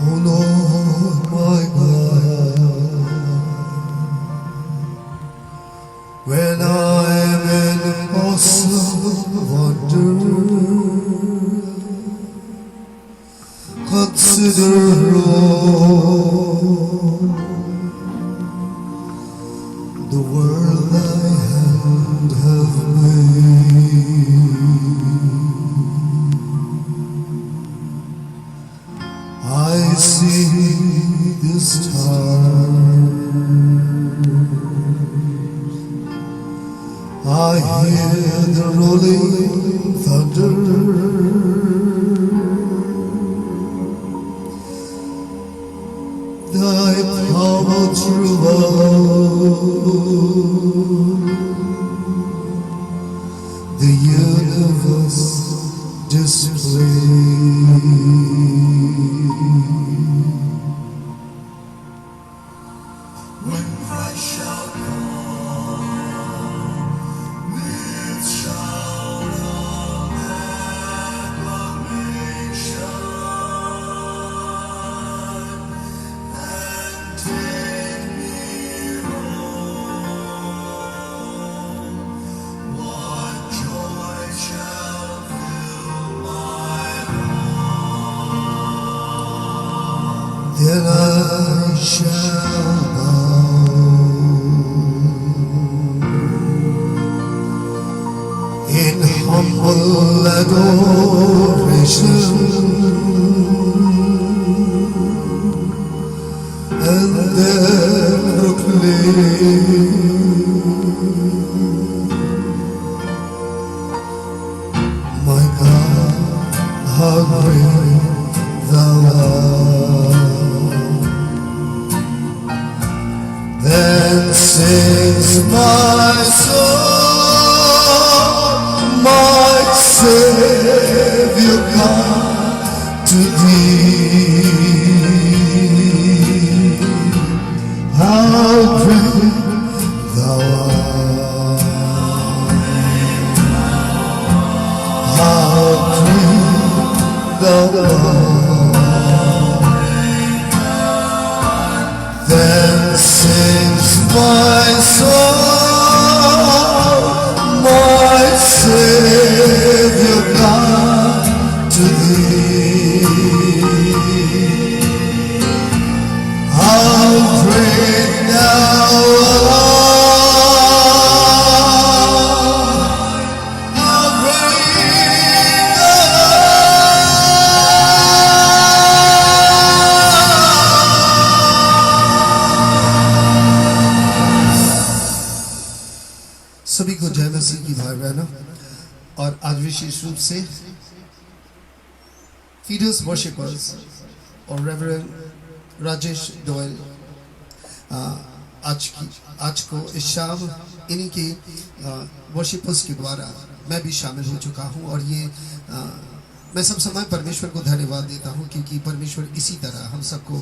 Oh Lord, my God, when I am in awesome wonder, consider, Lord, the world thy hand hath made. I see the stars, I hear the rolling thunder, thy power throughout the universe displayed. When Christ shall come with shout of acclamation and take me home, what joy shall fill my heart? Then I shall in humble adoration, and then proclaim, my God, how great thou art. Then sings my soul, my Savior God, to thee. How great thou art! How great thou art! Then sings my soul, my Savior God, to thee. How great thou art! How great thou art! सभी को जय मसीह की भाई बहनों, और आज विशेष रूप से फीडर्स वर्शिपर्स और रेवरेंड राजेश डोयल आज को इस शाम इन्हीं के वर्शिपर्स के द्वारा मैं भी शामिल हो चुका हूं। और ये मैं सब समय परमेश्वर को धन्यवाद देता हूं, क्योंकि परमेश्वर इसी तरह हम सबको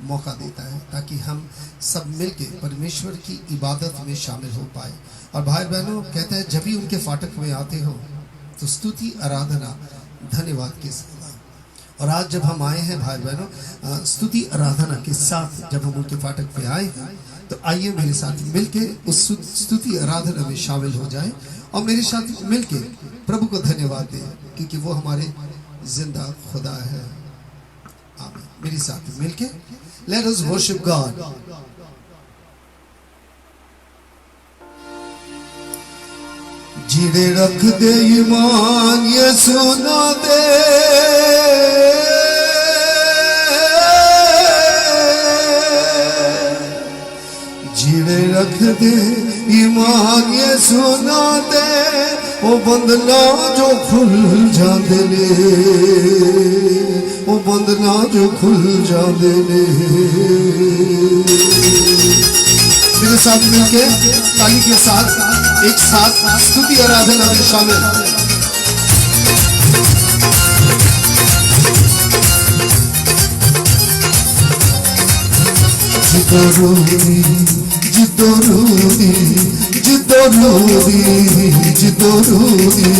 मौका देता है ताकि हम सब मिलके परमेश्वर की इबादत में शामिल हो पाए। और भाई बहनों, कहते हैं जब भी उनके फाटक में आते हो तो स्तुति आराधना धन्यवाद के साथ। और आज जब हम आए हैं भाई बहनों स्तुति आराधना के साथ, जब हम उनके फाटक पे आए हैं, तो आइए मेरे साथ मिलके उस स्तुति आराधना में शामिल हो जाएं और मेरे साथ मिलके प्रभु को धन्यवाद दें, क्योंकि वो हमारे जिंदा खुदा है। आमीन। मेरे साथ मिलके लेट अस वर्शिप गॉड। जिरे रख दे ईमान ये सुना दे, जिरे रख दे ईमान ये सुना दे, ओ बंदना जो खुल जाते ने, ओ बंदना जो खुल जाते ने। मेरे साथ मिलके ताली के साथ एक साथ स्तुति आराधना में शामिल। जितो रूदी जितो रूदी जितो रूदी जितो रूदी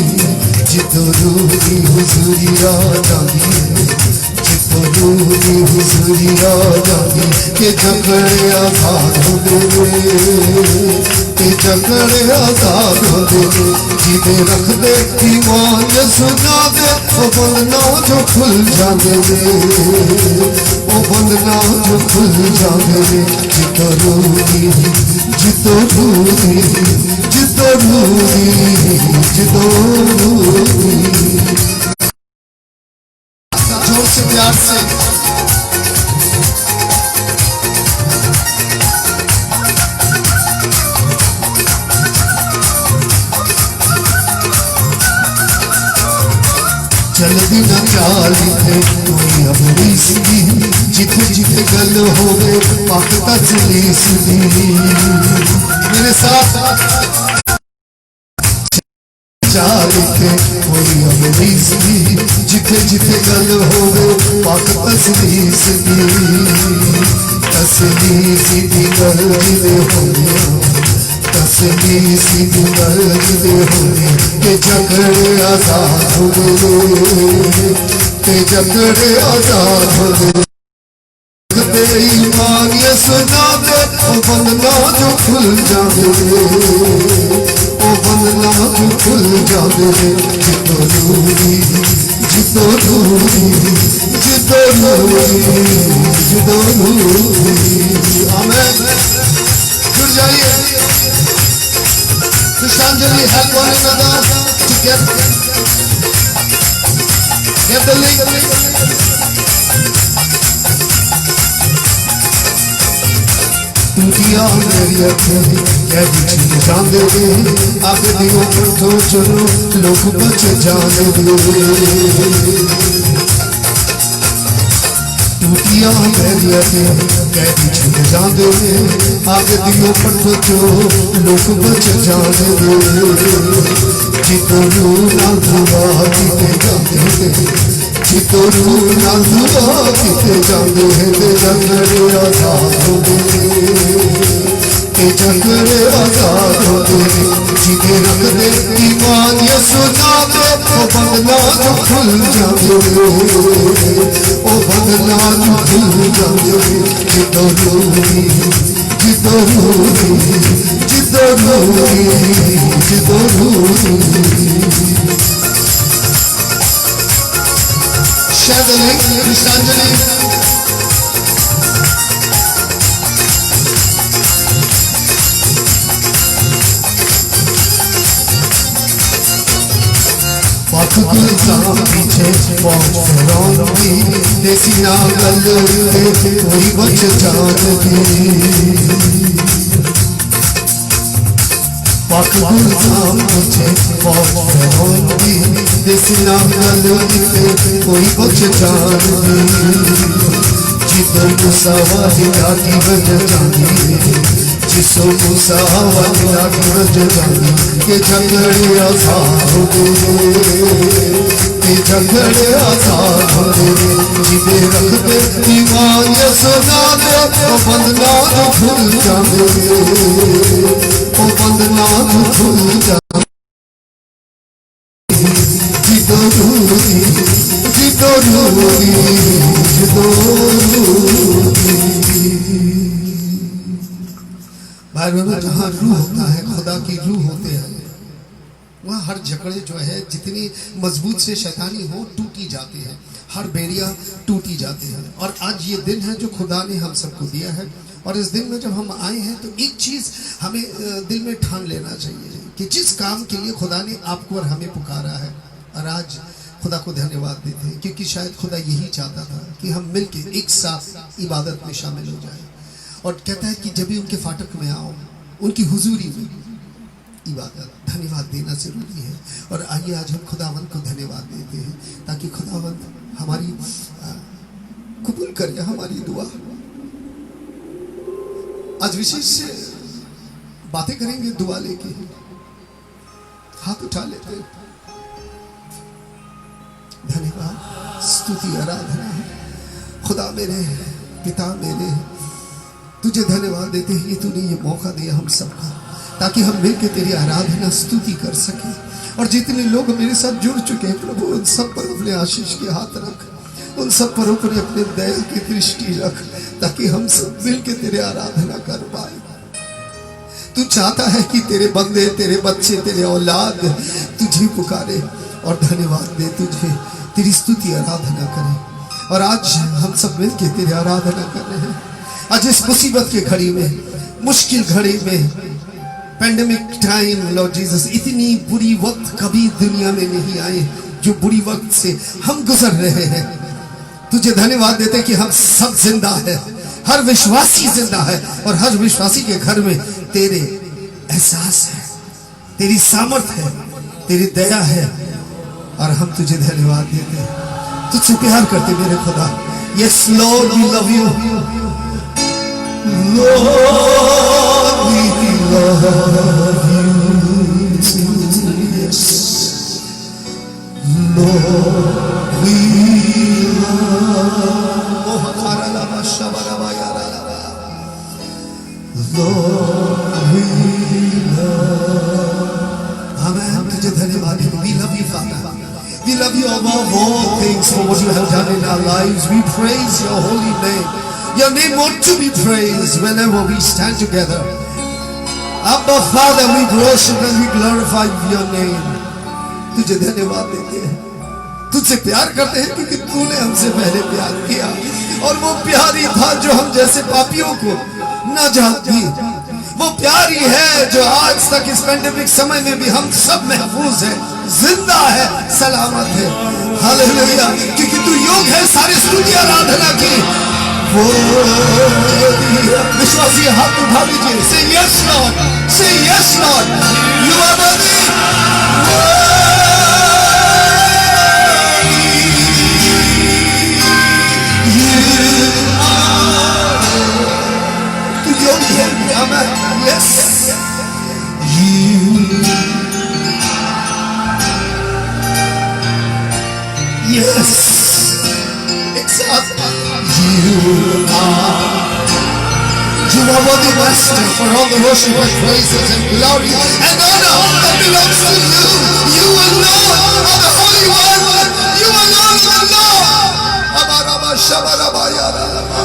जितो रूदी हुजूरिया जाती है, जितो रूदी हुजूरिया जाती के झगड़े आजाद हो गए, के झगड़े आजाद हो गए। जिदे रख दे ईमान ये सुना दे, ओ बंदना जो खुल जाते ने, ओ बंदना जो खुल जाते ने। जितो रूदी जितो रूदी जितो रूदी जितो रूदी। जोर से प्यार से चल बिना चाली थे कोई अबरी सी, जिथे जिथे गल हो गए पाक तजलीस दी। मेरे साथ चाली थे कोई अबरी सी, जिथे जिथे गल हो गए पाक तजलीस दी। तसलीस दी गल जिदे हो गया, तसलीस दी गल जिदे हो गए, के झगड़े आजाद हो गए, के झगड़े आजाद हो गए। ईमान ये सुना दे, ओ बंदना जो खुल जाते, ओ बंदना जो खुल जाते। जितो रूदी जितो रूदी जितो रूदी जितो रूदी। आमीन। जुड़ जाइए। Christianity help one another to get the link. टूटिया मेरी अखें कैदी छीन जाने दे, आगे दियो पर तो चलो लोग बच जाने दे। टूटिया मेरी अखें कैदी छीन जाने दे, आगे दियो पर तो चलो लोग बच जाने दे। जितो रूना दुआ किते जाते दे, जितो रूना दुआ किते जाते दे। झगड़े आजाद हो गए, के झगड़े आजाद हो गए। जिदे रख दे ईमान ये सुना दे, ओ बंदना जो खुल जाते, ओ बंदना जो खुल जाते। जितो रूदी जितो रूदी जितो रूदी जितो रूदी। Share the link, Christianity. पाक गुलजाम पीछे बहुत फिरौंगी, देसी नागल के कोई बच जाने। पाक गुलजाम पीछे बहुत फिरौंगी, देसी नागल के कोई बच जाने। जितो मुसावादी लाठी बज जानी, जिसो मुसावादी लाठी बज जानी। के झगड़े आजाद हो गए, के झगड़े आजाद हो गए। जिदे रख दे ईमान ये सुना दे, ओ बंदना जो खुल जाते, ओ बंदना जो खुल जाते। जितो रूदी जितो रूदी जितो रूदी। भाई बहनों, जहाँ रूह होता है, खुदा की रूह होते हैं, वहाँ हर झगड़े जो है जितनी मजबूत से शैतानी हो टूटी जाती है, हर बेड़िया टूटी जाती है। और आज ये दिन है जो खुदा ने हम सबको दिया है, और इस दिन में जब हम आए हैं तो एक चीज़ हमें दिल में ठान लेना चाहिए कि जिस काम के लिए खुदा ने आपको और हमें पुकारा है। और आज खुदा को धन्यवाद देते हैं क्योंकि शायद खुदा यही चाहता था कि हम मिलके एक साथ इबादत में शामिल हो जाएं। और कहता है कि जब भी उनके फाटक में आओ, उनकी हुजूरी में इबादत, धन्यवाद देना जरूरी है। और आइए आज हम खुदावंत को धन्यवाद देते हैं ताकि खुदावंत हमारी कबूल करे हमारी दुआ। आज विशेष बातें करेंगे दुआ लेके, हाथ उठा लेते। धन्यवाद, स्तुति, आराधना खुदा मेरे पिता मेरे, तुझे धन्यवाद देते हैं कि तूने ये मौका दिया हम सबका, ताकि हम मिलकर तेरी आराधना स्तुति कर सके। और जितने लोग मेरे साथ जुड़ चुके हैं प्रभु, उन सब पर अपने आशीष के हाथ रख, उन सब पर अपने अपने दया की दृष्टि रख, ताकि हम सब मिलकर तेरे आराधना कर पाए। तू चाहता है कि तेरे बंदे, तेरे बच्चे, तेरे औलाद तुझे पुकारे और धन्यवाद दे, तुझे तेरी स्तुति आराधना करें। और आज हम सब मिलकर तेरी आराधना कर रहे हैं। आज इस मुसीबत के घड़ी में, मुश्किल घड़ी में, पैंडेमिक टाइम, लॉर्ड जीसस, इतनी बुरी वक्त कभी दुनिया में नहीं आए जो बुरी वक्त से हम गुजर रहे हैं। तुझे धन्यवाद देते कि हम सब जिंदा है, हर विश्वासी जिंदा है, और हर विश्वासी के घर में तेरे एहसास है, तेरी सामर्थ है, तेरी दया है। और हम तुझे धन्यवाद देते हैं, तुझसे प्यार करते मेरे खुदा। Yes Lord, we love you, Lord we love you, yes Lord we धन्यवाद। We love you, Father. We love you above all things for what you have done in our lives. We praise your holy name. Your name ought to be praised whenever we stand together. Abba Father, we worship and we glorify your name. तुझे धन्यवाद देते हैं, तुझसे प्यार करते हैं क्योंकि तूने हमसे पहले प्यार किया, और वो प्यार ही था जो हम जैसे पापियों को नाजात दी। वो प्यार ही है जो आज तक इस पैंडेमिक समय में भी हम सब महफूज है, जिंदा है, सलामत है। हालेलुया, क्योंकि तू योग है सारी स्तुति आराधना की। वो विश्वासी हाथ उठा लीजिए, say yes Lord, say yes Lord, you are worthy, तू योग्य है। आमेन। Yes, you. Yes, exactly. You are worthy, Master, for all the worship and praises and glory and honor that belongs to you. You alone are the Holy One. You alone are the Lord. Abaraba shabaraba yaraba.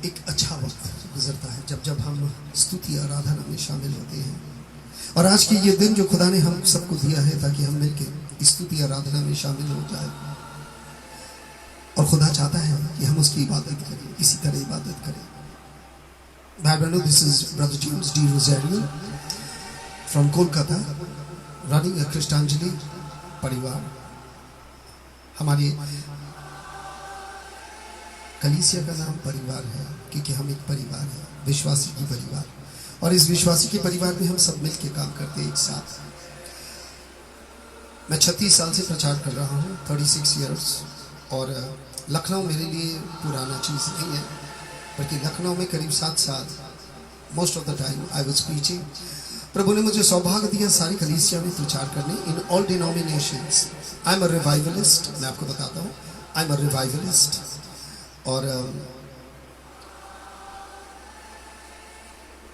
एक अच्छा वक्त गुजरता है जब हम स्तुति आराधना में शामिल होते हैं। और आज की ये दिन जो खुदा ने हम सबको दिया है ताकि हम मिलकर स्तुति आराधना में शामिल हो जाए, और खुदा चाहता है कि हम उसकी इबादत करें, इसी तरह इबादत करें। भाई बहनों, this is brother James D'Rozario from Kolkata, running a Christanjali परिवार। हमारे कलीसिया का नाम परिवार है क्योंकि हम एक परिवार है, विश्वासी की परिवार। और इस विश्वासी के परिवार में हम सब मिलकर काम करते हैं एक साथ। मैं 36 साल से प्रचार कर रहा हूँ, 36 इयर्स। और लखनऊ मेरे लिए पुराना चीज़ नहीं है, बल्कि लखनऊ में करीब 7 साल most of the time I was preaching. प्रभु ने मुझे सौभाग्य दिया सारी कलीसिया में प्रचार करने, in all denominations. I am a revivalist, मैं आपको बताता हूँ, आई एम अ रिवाइवलिस्ट। और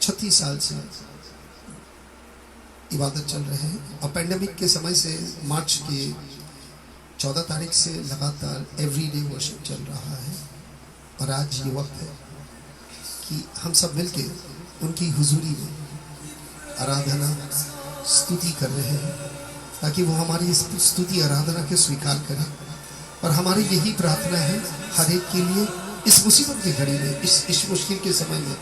36 साल से इबादत चल रहे हैं। और पेंडेमिक के समय से मार्च के 14 तारीख से लगातार एवरीडे वर्शिप चल रहा है। और आज ये वक्त है कि हम सब मिलके उनकी हुजूरी में आराधना स्तुति कर रहे हैं ताकि वो हमारी इस स्तुति आराधना के स्वीकार करें। और हमारी यही प्रार्थना है हर एक के लिए इस मुसीबत की घड़ी में, इस मुश्किल के समय में,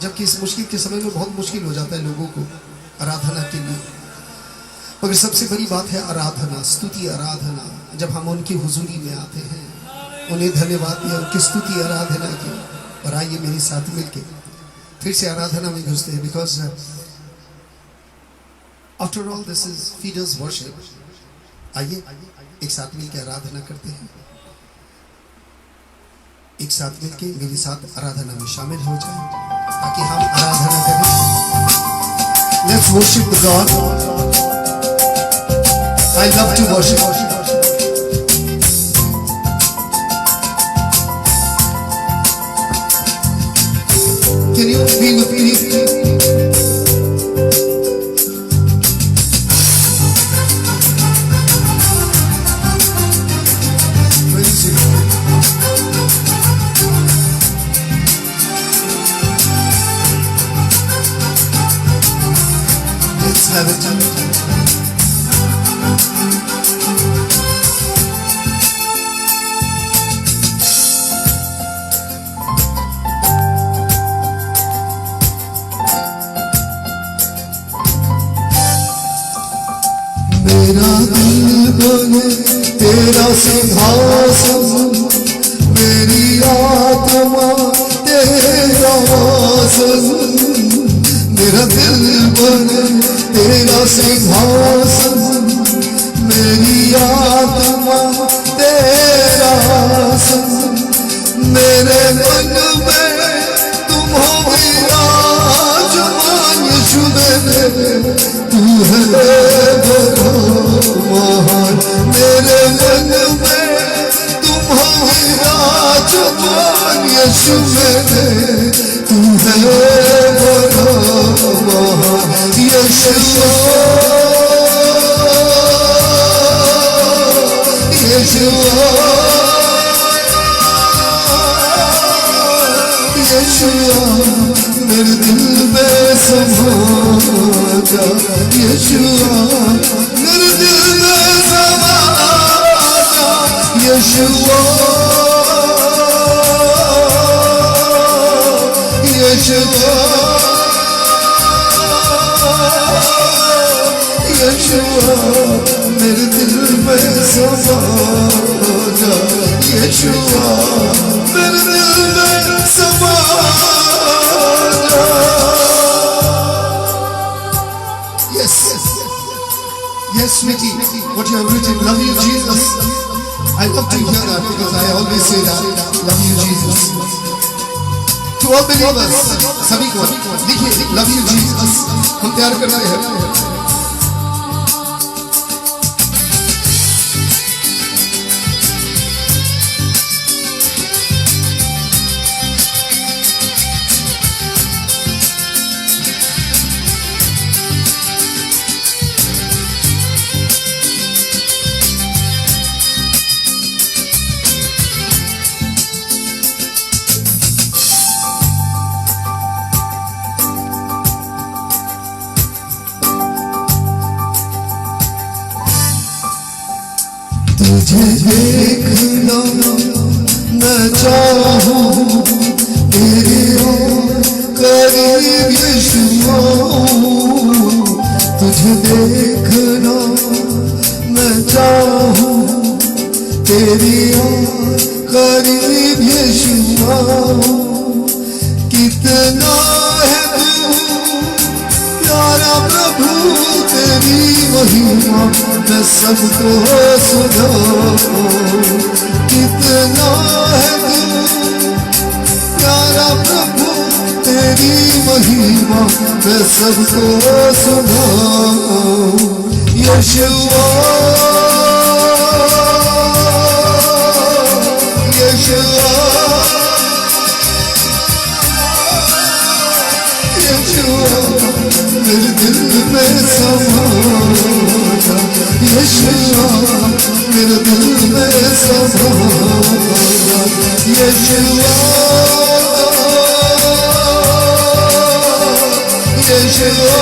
जबकि इस मुश्किल के समय में बहुत मुश्किल हो जाता है लोगों को आराधना के लिए, मगर सबसे बड़ी बात है आराधना, स्तुति आराधना। जब हम उनकी हुजूरी में आते हैं, उन्हें धन्यवाद दिया, उनकी स्तुति आराधना की, और आइए मेरे साथ मिलके फिर से आराधना में घुसते हैं। Because after all this is feeders worship. आइए एक साथ मिलकर आराधना करते हैं, एक साथ मिलके मेरे साथ आराधना में शामिल हो जाए ताकि हम आराधना करें। Let's worship the God. I love to worship. Can you be with me? Let's have it. मेरा दिल बने तेरा सिंहासन, मेरी आत्मा तेरा आसन। मेरा दिल बने तेरा सिंहासन, मेरी आत्मा तेरा आसन। मेरे मन में तुम हो विराजमान यीशु मेरे, तू है बड़ा महान। मेरे मन में तुम हो विराजमान यीशु मेरे, तू है बड़ा महान। यीशुआ यीशुआ यीशुआ, मेरे दिल में समा जा। यीशुआ मेरे दिल में समा जा। यीशुआ यीशुआ यीशुआ, मेरे दिल में समा जा। यीशुआ मेरे दिल में समा जा। Yes, yes, sweetie, what you have written, love you Jesus. I love to hear that because I always say that, love you Jesus. To all believers, सभी को लिखिए love you Jesus। हम तैयार कर रहे हैं। तुझे देखना मैं चाहूं, तेरे करीब यीशुआ। तुझे देखना मैं चाहूं, तेरी करीब यीशुआ। कितना है तू प्यारा प्रभु, तेरी महिमा मैं सबको सुनाऊं। कितना है तू प्यारा प्रभु, तेरी महिमा मैं सबको सुनाऊं। यीशुआ यीशुआ यीशुआ, मेरे दिल में समा जा। यीशुआ मेरे दिल में समा जा। यीशुआ यीशुआ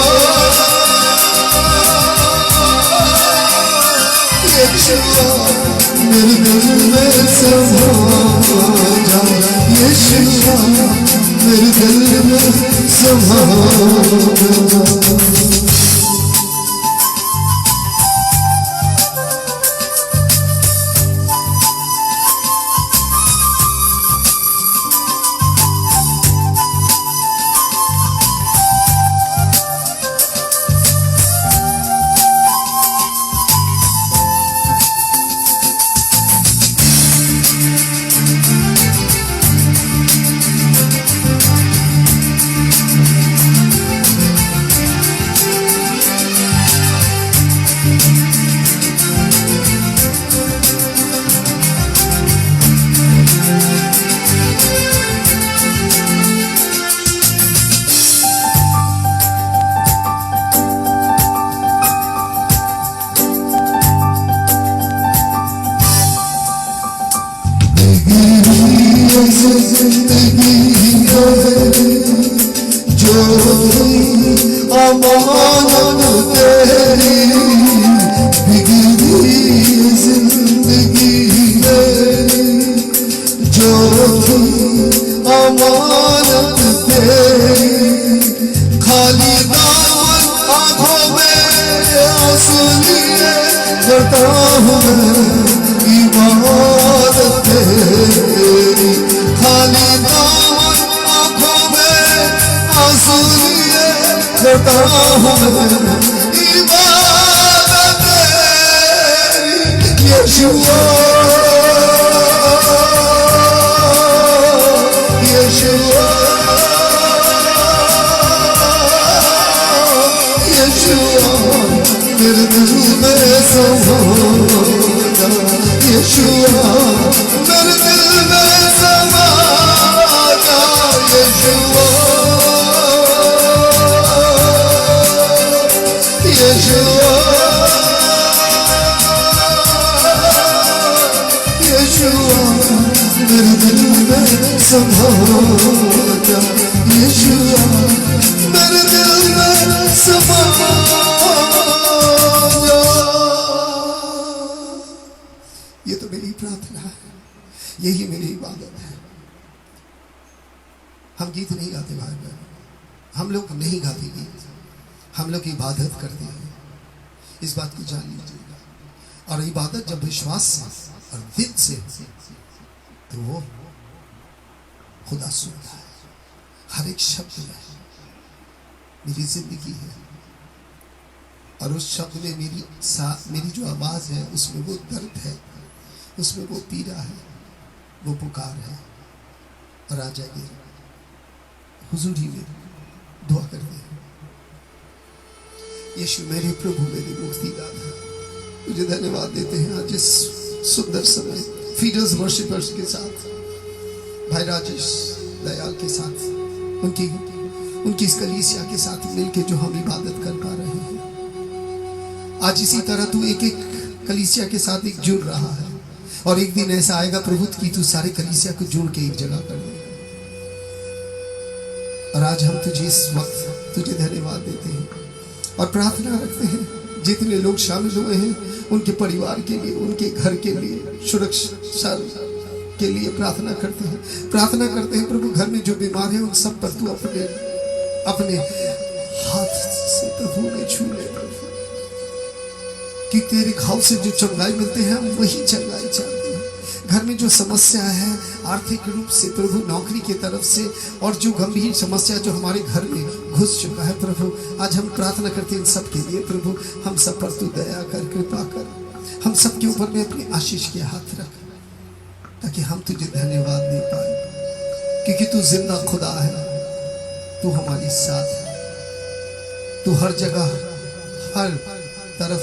यीशुआ मेरे दिल में समा जा, यीशुआ मेरे दिल में समा जा। जिंदगी जो अमानत तेरी बिगड़ी जिंदगी जो अमानत तेरी, खाली दामन आंखों में आंसू लिए करता हूँ इबादत तेरी, खाली दामन आंखों में आंसू लिए करता हूँ इबादत तेरी। यीशुआ यीशुआ यीशुआ मेरे दिल में समा जा, यीशुआ मेरे दिल में समा जा, यीशुआ यीशुआ यीशुआ मेरे दिल में समा जा, यीशुआ मेरे दिल में समा जा। ये तो मेरी प्रार्थना है, यही मेरी इबादत है। हम गीत नहीं गाते भाई बहन, हम लोग नहीं गाते गीत, हम लोग इबादत करते हैं। इस बात को जान लीजिएगा। और इबादत जब विश्वास से और दिल से तो वो खुदा सुनता है। हर एक शब्द में मेरी जिंदगी है और उस शब्द में मेरी जो आवाज है उसमें वो दर्द है, उसमें वो पीड़ा है, वो पुकार है। और आ जाइए हुजूरी में दुआ कर दे। यीशु मेरे प्रभु मेरी मुक्तिदाता, तुझे धन्यवाद देते हैं आज इस सुंदर समय फीडर्स वर्शिपर्स के साथ, भाई राजेश दयाल के साथ, उनकी इस कलीसिया के साथ मिलके जो हम इबादत कर पा रहे हैं। आज इसी तरह तू एक एक कलीसिया के साथ एक जुड़ रहा है और एक दिन ऐसा आएगा प्रभु कि तू सारे कलीसिया को जोड़ के एक जगह कर देगा। और आज हम तुझे इस वक्त तुझे धन्यवाद देते हैं और प्रार्थना रखते हैं जितने लोग शामिल हुए हैं उनके परिवार के लिए, उनके घर के लिए, सुरक्षा के लिए प्रार्थना करते हैं प्रभु। घर में जो बीमार है उन सब पर तू अपने हाथ से प्रभु में छू ले प्रभु, कि तेरे घाव से जो चंगाई मिलते हैं हम वही चंगाई चाहते हैं। घर में जो समस्या है आर्थिक रूप से प्रभु, नौकरी की तरफ से, और जो गंभीर समस्या जो हमारे घर में घुस चुका है प्रभु, आज हम प्रार्थना करते हैं इन सब के लिए प्रभु। हम सब पर तू दया कर, कृपा कर, हम सब के ऊपर में अपनी आशीष के हाथ रख, ताकि हम तुझे धन्यवाद दे पाए, क्योंकि तू जिंदा खुदा है, तू हमारे साथ है, तू हर जगह हर तरफ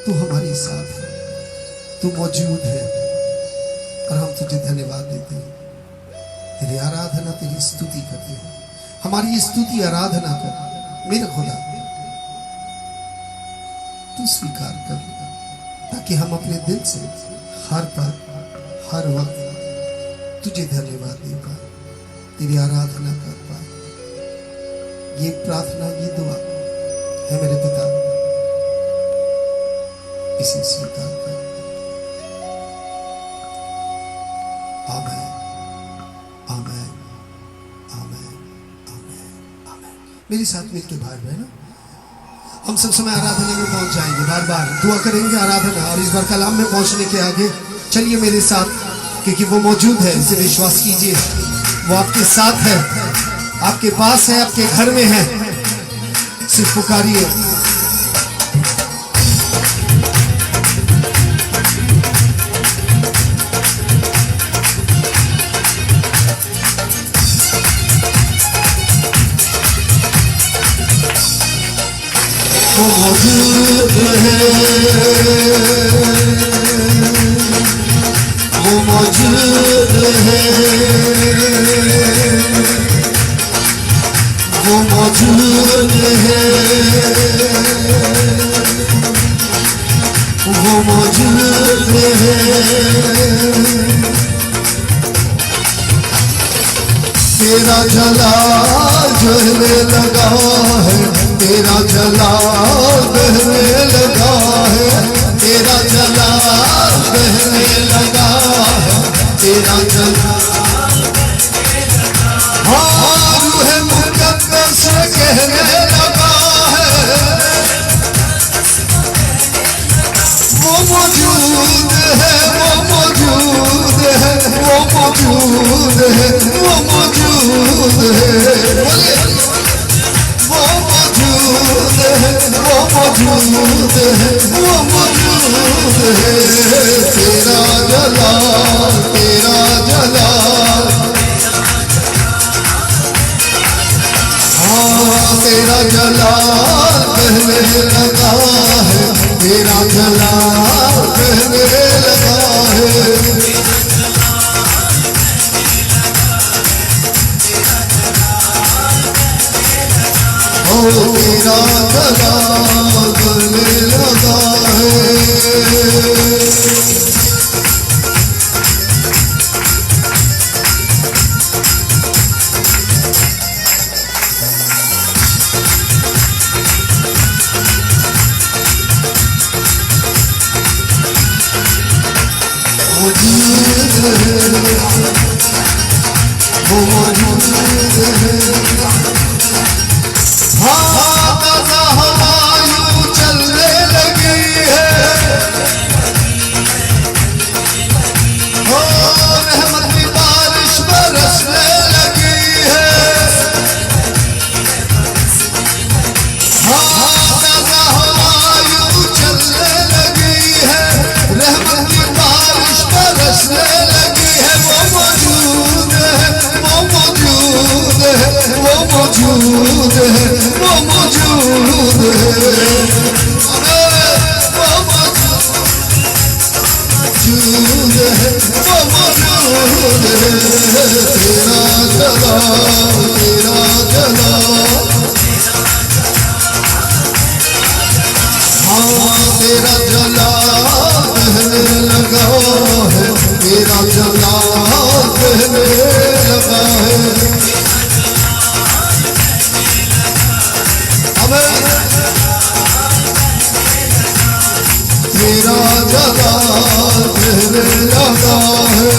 तू हमारे साथ है, तू मौजूद है। और हम तुझे धन्यवाद देते हैं, तेरी आराधना, तेरी स्तुति करते हैं। हमारी स्तुति आराधना कर मेरे खुदा, तू स्वीकार कर, ताकि हम अपने दिल से हर पल हर वक्त तुझे धन्यवाद दे पाए, तेरी आराधना कर पाए। ये प्रार्थना, ये दुआ है मेरे पिता, इसे स्वीकार कर। मेरे साथ मिलकर भाई बहनों हम सब समय आराधना में पहुंच जाएंगे, बार बार दुआ करेंगे आराधना, और इस बार कलाम में पहुंचने के आगे चलिए मेरे साथ, क्योंकि वो मौजूद है, इसे विश्वास कीजिए, वो आपके साथ है, आपके पास है, आपके घर में है, सिर्फ पुकारिए। वो मौजूद है, वो मौजूद है, वो मौजूद है, वो मौजूद है। तेरा जलाल जलने लगा है, तेरा जलाल बहने लगा है, तेरा जलाल बहने लगा है, तेरा जलाल, हाँ रूह मुकद्दस कहने लगा है, वो मौजूद है, वो मौजूद है, वो मौजूद है, वो मौजूद है, वो मौजूद है, वो मौजूद है, वो मौजूद है। तेरा जलाल, तेरा जलाल, हाँ तेरा जलाल बहने लगा है, तेरा जलाल बहने लगा है। तेरा जलाल बहने लगा है। वो मौजूद है, हाँ ताज़ा हवा यूं चलने लगी है, हो रहमत की बारिश बरसने लगी है, हाँ ताज़ा हवा यूं चलने लगी है, रहमत की बारिश बरसने लगी है। वो मौजूद है, वो मौजूद है, वो मौजूद है, वो मौजूद है, वो मौजूद है, वो मौजूद है। तेरा जलाल, तेरा जलाल, हाँ तेरा जलाल बहने लगा है, तेरा जलाल बहने लगा है। तेरा जलाल बहने लगा है।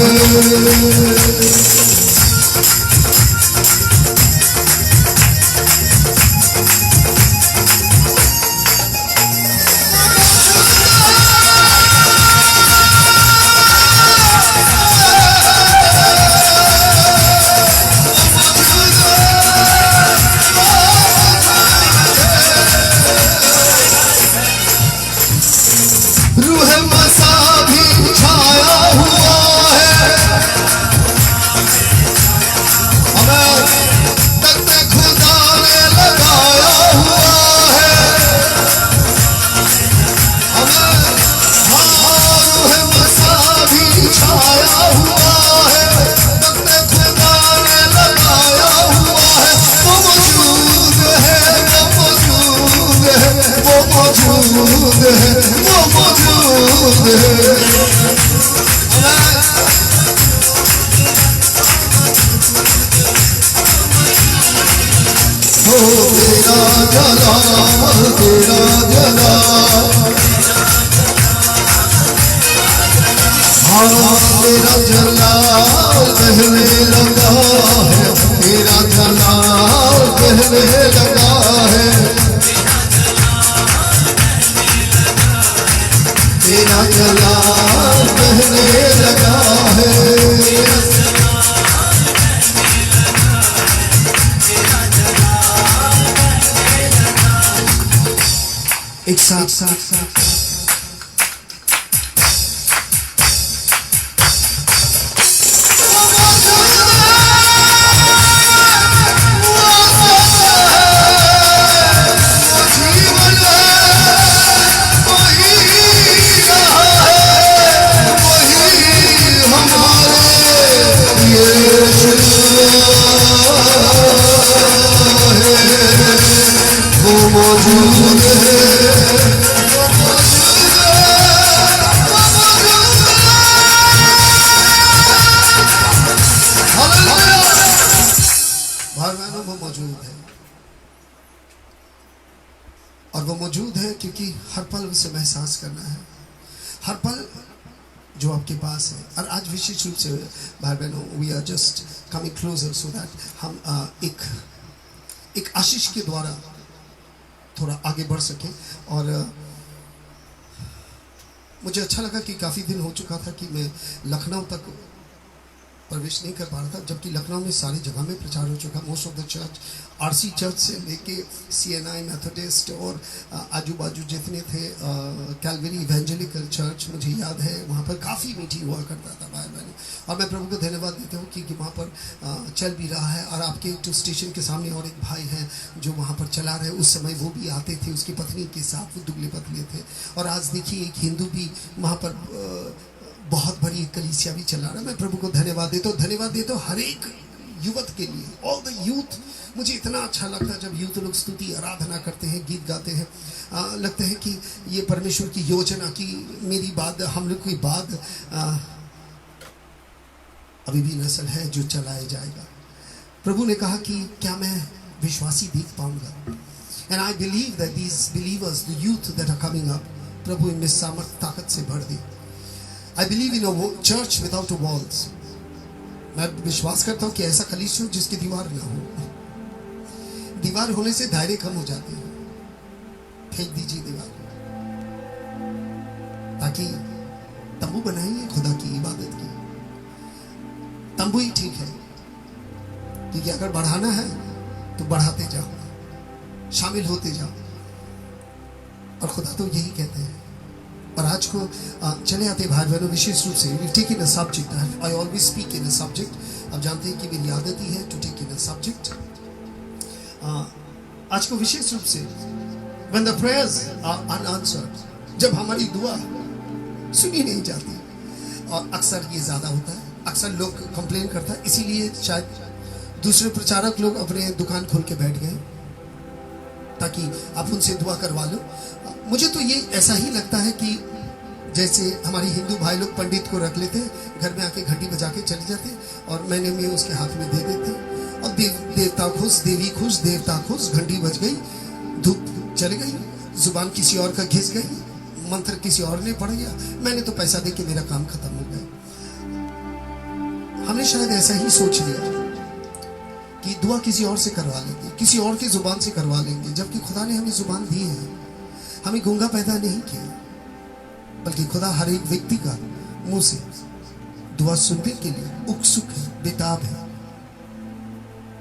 रूह मसा भी छाया हुआ है, हमें तख्ते खुदा ने लगाया हुआ है, हमें हाँ रूह मसा भी छाया हुआ है, तख्ते खुदा ने लगाया हुआ है। वो मौजूद है, वो मौजूद है, वो मौजूद है, वो मौजूद है। हो तेरा जलाल, तेरा जलाल, हाँ तेरा जलाल बहने लगा है, तेरा जलाल बहने लगा एक साथ वो मौजूद है, और वो मौजूद है क्योंकि हर पल उसे महसूस करना है, हर पल जो आपके पास है। और आज विशेष रूप से भाई बहनों, we are just coming closer so that हम एक आशीष के द्वारा थोड़ा आगे बढ़ सके। और मुझे अच्छा लगा कि काफ़ी दिन हो चुका था कि मैं लखनऊ तक प्रवेश नहीं कर पा रहा था, जबकि लखनऊ में सारी जगह में प्रचार हो चुका। Most of the church, RC church से लेके CNI मेथोडिस्ट और आजू बाजू जितने थे कैलवरी इवेंजेलिकल चर्च, मुझे याद है वहाँ पर काफ़ी मीटिंग हुआ करता था भाई बहनों। और मैं प्रभु को धन्यवाद देता हूँ कि वहाँ पर चल भी रहा है। और आपके एक स्टेशन के सामने और एक भाई हैं जो वहाँ पर चला रहे, उस समय वो भी आते थे उसकी पत्नी के साथ, वो दुबले पतले थे। और आज देखिए एक हिंदू भी वहाँ पर बहुत बड़ी एक कलीसिया भी चला रहा है। मैं प्रभु को धन्यवाद देता हूँ हर एक युवक के लिए, ऑल द यूथ। मुझे इतना अच्छा लगता है जब यूथ लोग स्तुति आराधना करते हैं, गीत गाते हैं। लगता है कि ये परमेश्वर की योजना की मेरी बात, हम लोग की बात अभी भी नस्ल है जो चलाया जाएगा। प्रभु ने कहा कि क्या मैं विश्वासी देख पाऊंगा? And I believe that these believers, the youth that are coming up, प्रभु इनमें सामर्थ ताकत से भर दे। I believe in a church without walls. मैं विश्वास करता हूँ कि ऐसा कलीसिया हो जिसकी दीवार ना हो। दीवार होने से दायरे कम हो जाते हैं। फेंक दीजिए दीवार, ताकि तंबू बनाइए खुदा की इबादत की। तंबू ही ठीक है, क्योंकि अगर बढ़ाना है तो बढ़ाते जाओ, शामिल होते जाओ। और खुदा तो यही कहते हैं। और आज को चले आते भाई बहनों, विशेष रूप से take in a subject. I always speak in a subject. आप जानते हैं कि मेरी आदत ही है to take in a subject. आज को विशेष रूप से when the prayers are unanswered, जब हमारी दुआ सुनी नहीं जाती, और अक्सर ये ज़्यादा होता है, अक्सर लोग कंप्लेन करता है, इसीलिए शायद दूसरे प्रचारक लोग अपने दुकान खोल के बैठ गए ताकि आप उनसे दुआ करवा लो। मुझे तो ये ऐसा ही लगता है कि जैसे हमारी हिंदू भाई लोग पंडित को रख लेते, घर में आके घंटी बजा के चले जाते और महीने में उसके हाथ में दे देते, और देवता खुश, देवी खुश, देवता खुश, घंटी बज गई, धूप चल गई, जुबान किसी और का घिस गई, मंत्र किसी और ने पढ़ गया, मैंने तो पैसा दे के मेरा काम खत्म हो गया। हमने शायद ऐसा ही सोच लिया कि दुआ किसी और से करवा लेंगे, किसी और की जुबान से करवा लेंगे, जबकि खुदा ने हमें जुबान दी है। हमें गूंगा पैदा नहीं किया, बल्कि खुदा हर एक व्यक्ति का मुंह से दुआ सुनने के लिए उत्सुक है, बेताब है,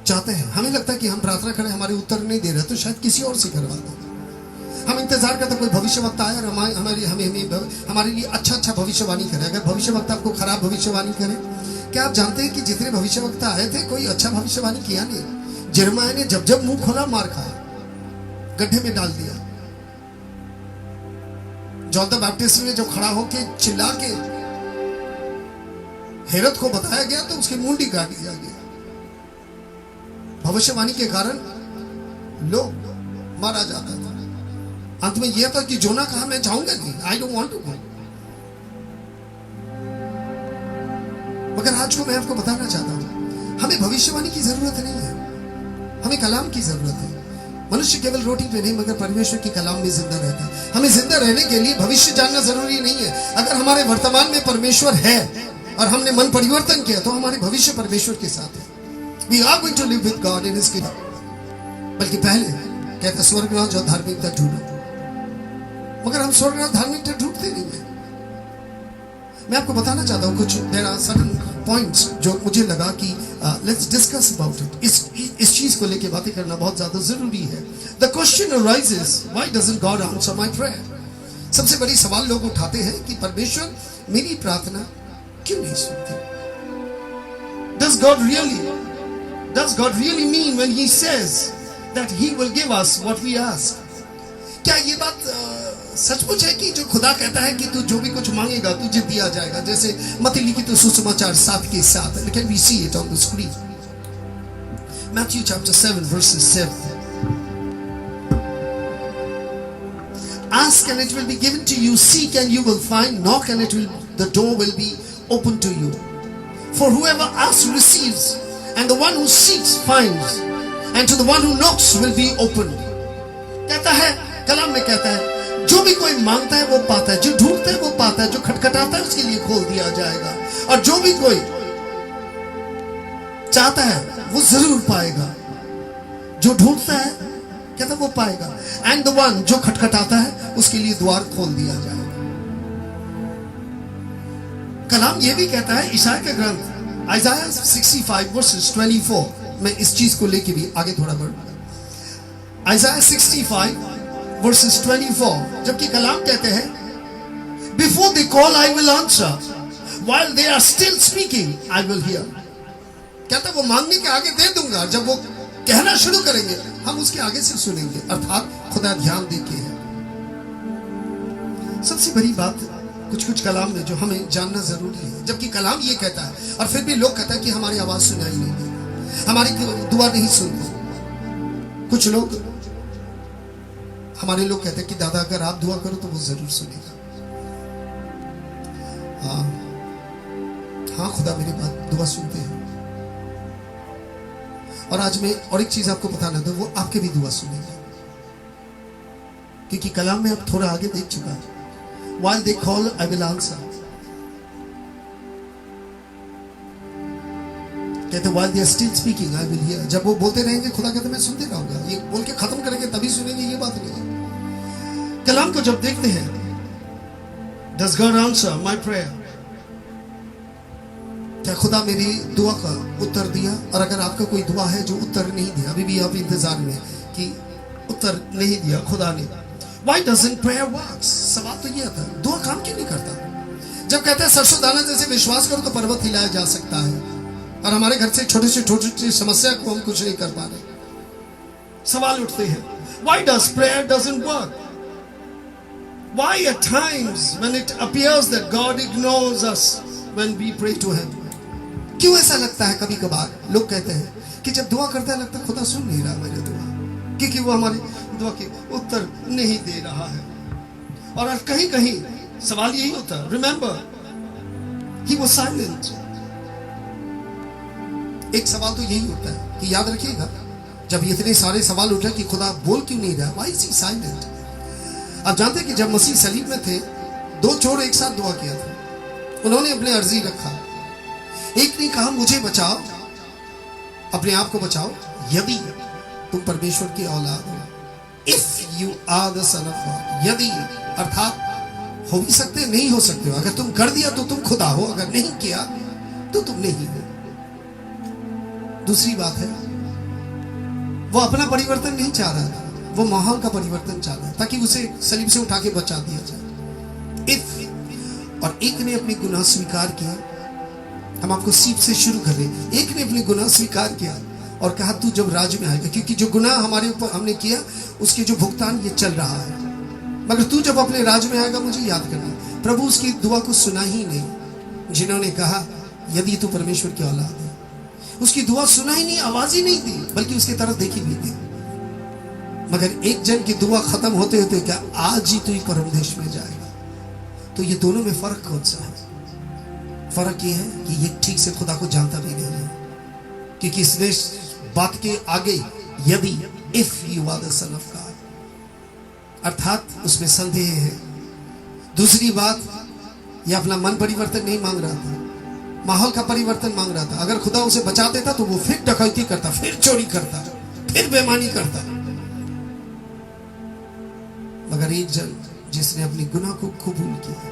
चाहते हैं। हमें लगता है कि हम प्रार्थना करें, हमारे उत्तर नहीं दे रहे, तो शायद किसी और से करवा दो। हम इंतजार करते कोई भविष्यवक्ता आए और हमारे लिए अच्छा भविष्यवाणी करे। अगर भविष्यवक्ता आपको खराब भविष्यवाणी करे, क्या आप जानते हैं कि जितने भविष्यवक्ता आए थे कोई अच्छा भविष्यवाणी किया नहीं। यिर्मयाह ने जब मुंह खोला मार खाया, गड्ढे में डाल दिया। जॉन द बैप्टिस्ट ने जब खड़ा होके चिल्ला के हेरोद को बताया गया तो उसकी मुंडी काट दिया गया। भविष्यवाणी के कारण लोग मारा जाता था। अंत में यह था कि जोना कहा मैं जाऊंगा नहीं, I don't want to go. मगर आज को मैं आपको बताना चाहता हूं, हमें भविष्यवाणी की जरूरत नहीं है, हमें कलाम की जरूरत है। मनुष्य केवल रोटी पे नहीं मगर परमेश्वर की कलाम में जिंदा रहता है। हमें जिंदा रहने के लिए भविष्य जानना जरूरी नहीं है। अगर हमारे वर्तमान में परमेश्वर है और हमने मन परिवर्तन किया तो हमारे भविष्य परमेश्वर के साथ है। We are going to live with God in His kingdom. बल्कि पहले कहता स्वर्गराज और धार्मिकता ढूंढो, मगर हम स्वर्गराज धार्मिकता ढूंढते नहीं है। मैं आपको बताना चाहता हूँ कुछ, there are certain points जो मुझे लगा कि लेट्स डिस्कस अबाउट इट। इस चीज को लेके बातें करना बहुत ज्यादा जरूरी है। The question arises, why doesn't God answer my prayer? सबसे बड़ी सवाल लोग उठाते हैं कि परमेश्वर मेरी प्रार्थना क्यों नहीं सुनते? Does God really mean when he says that he will give us what we ask? क्या ये बात सचमुच है कि जो खुदा कहता है कि तू जो भी कुछ मांगेगा तुझे दिया जाएगा? जैसे मत्ती लिखित सुसमाचार 7:7, can we see it on the screen? Matthew chapter 7 verses 7. Ask and it will be given to you, seek and you will find, knock and the door will be open to you. For whoever asks receives, and the one who seeks finds, and to the one who knocks will be opened. कहता है, कलाम में कहता है, जो भी कोई मांगता है वो पाता है, जो ढूंढता है वो पाता है, जो खटखटाता है उसके लिए खोल दिया जाएगा, और जो भी कोई चाहता है वो जरूर पाएगा। जो ढूंढता है कहता वो पाएगा, एंड द वन जो खटखटाता है उसके लिए द्वार खोल दिया जाएगा। कलाम ये भी कहता है ईशाया का ग्रंथ आइज़ाया 65 वर्सेस 24, मैं इस चीज को लेके भी आगे थोड़ा बढ़। आइज़ाया 65 वर्सेस 24, जबकि कलाम कहते हैं before they call I will answer, while they are still speaking I will hear. कहता वो मांगने के आगे दे दूंगा, जब वो कहना शुरू करेंगे हम उसके आगे से सुनेंगे, अर्थात खुदा ध्यान देके है। सबसे बड़ी बात कुछ कुछ कलाम में जो हमें जानना जरूरी है, जबकि कलाम ये कहता है और फिर भी लोग कहता है कि हमारी आवाज सुनाई नहीं देती, हमारी दुआ नहीं सुनते। कुछ लोग हमारे लोग कहते हैं कि दादा अगर आप दुआ करो तो वो जरूर सुनेगा। हाँ खुदा मेरी बात दुआ सुनते हैं। और आज मैं और एक चीज आपको बताना दो, वो आपके भी दुआ सुनेगा, क्योंकि कलाम में आप थोड़ा आगे देख चुका है। While they call, I will answer. कहते while they are still speaking, I will hear. जब वो बोलते रहेंगे खुदा कहते मैं सुनते रहूंगा, ये बोल के खत्म करेंगे तभी सुनेंगे, ये बात नहीं है। कलाम को जब देखते हैं, Does God answer my prayer? क्या खुदा मेरी दुआ का उत्तर दिया? और अगर आपका कोई दुआ है जो उत्तर नहीं दिया, अभी भी आप इंतजार में कि उत्तर नहीं दिया खुदा ने, Why doesn't prayer work? सवाल तो ये था, दुआ काम क्यों नहीं करता? जब कहते हैं सरसों दाना जैसे विश्वास करो तो पर्वत हिलाया जा सकता है, और हमारे घर से छोटी से समस्या को हम कुछ नहीं कर पा रहे, सवाल उठते हैं Why does prayer doesn't work? Why at times when it appears that God ignores us when we pray to Him? क्यों ऐसा लगता है? कभी कभार लोग कहते हैं कि जब दुआ करता है लगता है खुदा सुन नहीं रहा मेरी दुआ, क्योंकि वो हमारी दुआ के उत्तर नहीं दे रहा है। और कहीं कहीं सवाल यही होता है, रिमेंबर ही वाज साइलेंट। एक सवाल तो यही होता है कि याद रखिएगा, जब इतने सारे सवाल उठे कि खुदा बोल क्यों नहीं रहा, व्हाई इज ही साइलेंट? आप जानते हैं कि जब मसीह सलीब में थे, दो चोर एक साथ दुआ किया था, उन्होंने अपने अर्जी रखा। एक ने कहा मुझे बचाओ, अपने आप को बचाओ, यदि तुम परमेश्वर की औलाद हो, if you are the son of God. यदि अर्थात हो भी सकते नहीं हो सकते हो, अगर तुम कर दिया तो तुम खुदा हो, अगर नहीं किया तो तुम नहीं हो। दूसरी बात है, वो अपना परिवर्तन नहीं चाह रहा था, वो माहौल का परिवर्तन चाह रहा था ताकि उसे सलीब से उठा के बचा दिया जाए। इफ, और एक ने अपने गुनाह स्वीकार किया। हम आपको सीप से शुरू कर रहे हैं। एक ने अपने गुनाह स्वीकार किया और कहा तू जब राज में आएगा, क्योंकि जो गुनाह हमारे ऊपर हमने किया उसके जो भुगतान ये चल रहा है, मगर तू जब अपने राज में आएगा मुझे याद करना। प्रभु उसकी दुआ को सुना ही नहीं। जिन्होंने कहा यदि तू परमेश्वर की औलाद है, उसकी दुआ सुना ही नहीं, आवाज ही नहीं दी, बल्कि उसकी तरफ देखी भी थी। मगर एक जन की दुआ खत्म होते होते क्या आज ही तू परम देश में जाएगा। तो ये दोनों में फर्क कौन सा है? फर्क ये है कि ये ठीक से खुदा को जानता भी नहीं है, क्योंकि इसने बात के आगे यदि, if you are the son of God, अर्थात उसमें संदेह है। दूसरी बात, ये अपना मन परिवर्तन नहीं मांग रहा था, माहौल का परिवर्तन मांग रहा था। अगर खुदा उसे बचा देता तो वो फिर डकैती करता, फिर चोरी करता, फिर बेईमानी करता। मगर एक जन जिसने अपने गुनाह को कबूल किया,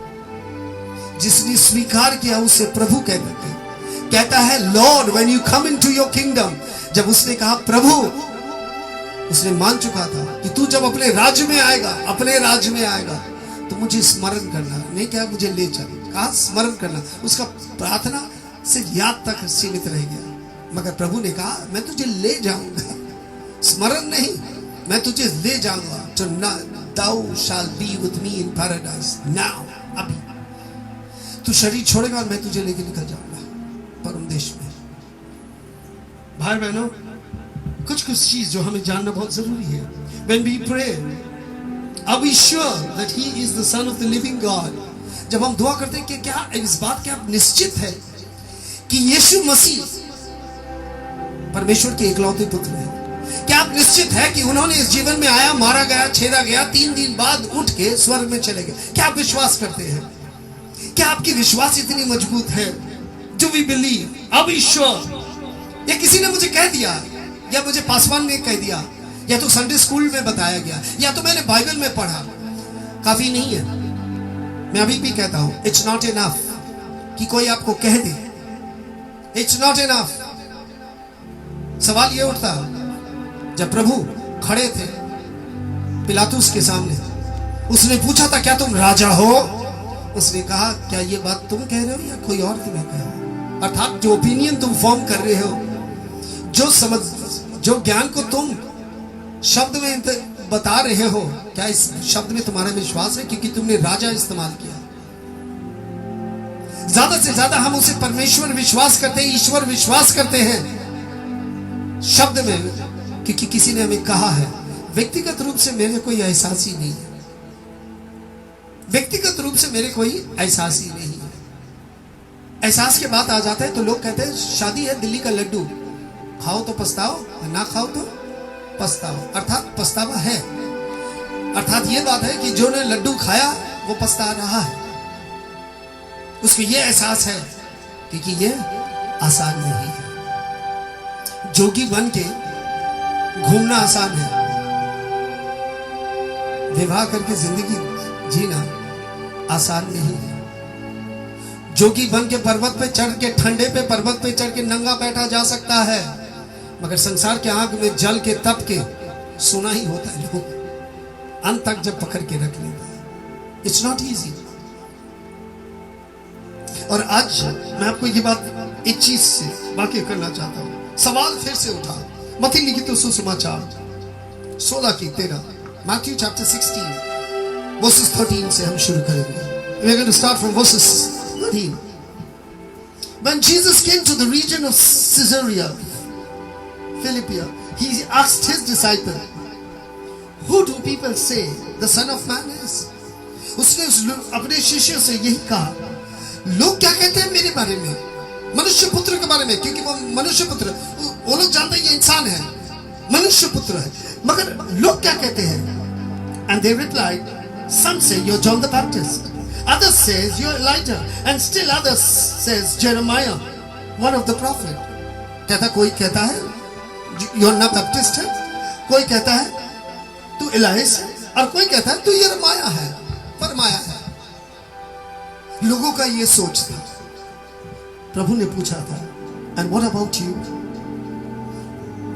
जिसने स्वीकार किया, उसे प्रभु कहते थे। कहता है Lord when you come into your kingdom, जब उसने कहा प्रभु, उसने मान चुका था कि तू जब अपने राज्य में आएगा, अपने राज्य में आएगा तो मुझे स्मरण करना, नहीं क्या मुझे ले चल, कहा स्मरण करना। उसका प्रार्थना सिर्फ याद तक सीमित रह गया, मगर प्रभु ने कहा मैं तुझे ले जाऊंगा, स्मरण नहीं, मैं तुझे ले जाऊंगा। तो thou shall be with me in paradise now, अभी तू शरीर छोड़ेगा और मैं तुझे लेके निकल जाऊंगा परम देश में। भाई बहनों, कुछ कुछ चीज जो हमें जानना बहुत जरूरी है। When we pray, are we sure that he is the son of the living God? जब हम दुआ करते हैं कि क्या इस बात के आप निश्चित है कि यीशु मसीह परमेश्वर के इकलौते पुत्र हैं? क्या आप निश्चित है कि उन्होंने इस जीवन में आया, मारा गया, छेदा गया, 3 दिन बाद उठ के स्वर्ग में चले गए? क्या आप विश्वास करते हैं? क्या आपकी विश्वास इतनी मजबूत है? Do we believe? Are we sure? या किसी ने मुझे कह दिया, या मुझे पासवान ने कह दिया, या तो संडे स्कूल में बताया गया, या तो मैंने बाइबल में पढ़ा, काफी नहीं है। मैं अभी भी कहता हूं, इट्स नॉट इनफ कि कोई आपको कह दे, इट्स नॉट इनफ। सवाल यह उठता, जब प्रभु खड़े थे पिलातुस के सामने, उसने पूछा था क्या तुम राजा हो? उसने कहा क्या ये बात तुम कह रहे हो या कोई और तुम्हें कह रहा है? अर्थात जो ओपिनियन तुम फॉर्म कर रहे हो, जो समझ, जो ज्ञान को तुम शब्द में बता रहे हो, क्या इस शब्द में तुम्हारा विश्वास है? क्योंकि तुमने राजा इस्तेमाल किया। ज्यादा से ज्यादा हम उसे परमेश्वर विश्वास करते हैं, ईश्वर विश्वास करते हैं शब्द में, क्योंकि किसी ने हमें कहा है। व्यक्तिगत रूप से मेरे कोई एहसास ही नहीं है, व्यक्तिगत रूप से मेरे कोई एहसास ही नहीं है। एहसास के बात आ जाता है तो लोग कहते हैं शादी है दिल्ली का लड्डू, खाओ तो पछताओ, ना खाओ तो पछताओ। अर्थात पछतावा है, अर्थात ये बात है कि जो ने लड्डू खाया वो पछता रहा है, उसको ये एहसास है क्योंकि ये आसान नहीं है। जोगी बन के घूमना आसान है, विवाह करके जिंदगी जीना आसान नहीं है। जोगी बन के पर्वत पे चढ़ के, ठंडे पे पर्वत पे चढ़ के नंगा बैठा जा सकता है, मगर संसार के आग में जल के तप के सोना ही होता है लोग, अंत तक जब पकड़ के रख लेता है। It's not easy. और आज मैं आपको ये बात एक चीज से वाकिफ करना चाहता हूं। सवाल फिर से उठा, मत्ती लिखित सुसमाचार 16:13, मैथ्यू चैप्टर 16 वर्सेस 13 से हम शुरू करेंगे। We are going to start from verses 13. When Jesus came to the region of Caesarea Philippi, he asked his disciple, "Who do people say the Son of Man is?" उसने अपने शिष्यों से यही कहा, लोग क्या कहते हैं मेरे बारे में, मनुष्य पुत्र के बारे में, क्योंकि वो मनुष्य पुत्र, वो लोग जानते हैं ये इंसान है, मनुष्य पुत्र है, मगर लोग क्या कहते हैं? And they replied, some say you're John the Baptist, others says you're Elijah, and still others says Jeremiah, one of the prophet. कहता, कोई कहता है यूहन्ना बैप्टिस्ट है, कोई कहता है तू इलाइस है, और कोई कहता है तू यिर्मयाह है, फरमाया है। लोगों का ये सोच था। प्रभु ने पूछा था, and what about you?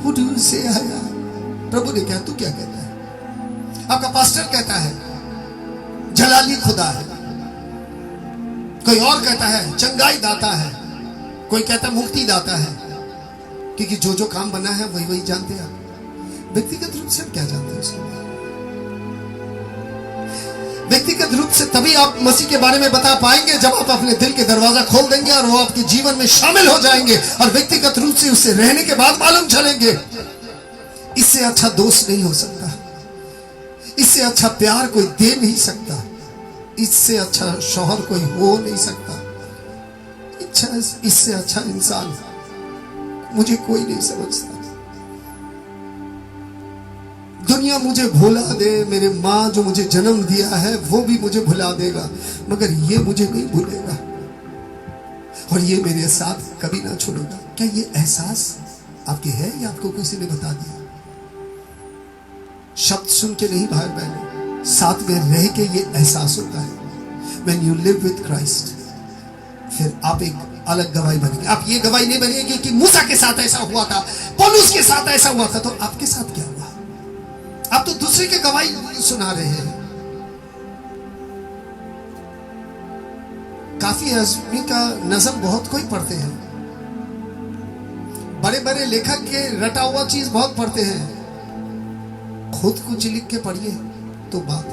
Who do you say I am? प्रभु ने कहा, तू क्या कहता है? आपका पास्टर कहता है जलाली खुदा है, कोई और कहता है चंगाई दाता है, कोई कहता है मुक्ति दाता है, क्योंकि जो जो काम बना है वही वही जानते हैं। व्यक्तिगत रूप से क्या जानते हैं उसको? व्यक्तिगत रूप से तभी आप मसीह के बारे में बता पाएंगे जब आप अपने दिल के दरवाजा खोल देंगे और वो आपके जीवन में शामिल हो जाएंगे, और व्यक्तिगत रूप से उससे रहने के बाद मालूम चलेंगे। इससे अच्छा दोस्त नहीं हो सकता, इससे अच्छा प्यार कोई दे नहीं सकता, इससे अच्छा शौहर कोई हो नहीं सकता, इससे अच्छा इंसान मुझे कोई नहीं समझता। दुनिया मुझे भुला दे, मेरे माँ जो मुझे जन्म दिया है वो भी मुझे भुला देगा, मगर ये मुझे नहीं भूलेगा और ये मेरे साथ कभी ना छोड़ेगा। क्या ये एहसास आपके है या आपको किसी ने बता दिया? शब्द सुन के नहीं भाई बहनों, साथ में रह के ये एहसास होता है। When you live with Christ, फिर आप एक अलग गवाही बनेगी। आप ये गवाही नहीं बनेगी कि मूसा के साथ ऐसा हुआ था, पौलुस के साथ ऐसा हुआ था, तो आपके साथ क्या हुआ? आप तो दूसरे के गवाही सुना रहे हैं। काफी आदमी का नज़म बहुत कोई पढ़ते हैं, बड़े बड़े लेखक के रटा हुआ चीज बहुत पढ़ते हैं, खुद कुछ लिख के पढ़िए तो बात,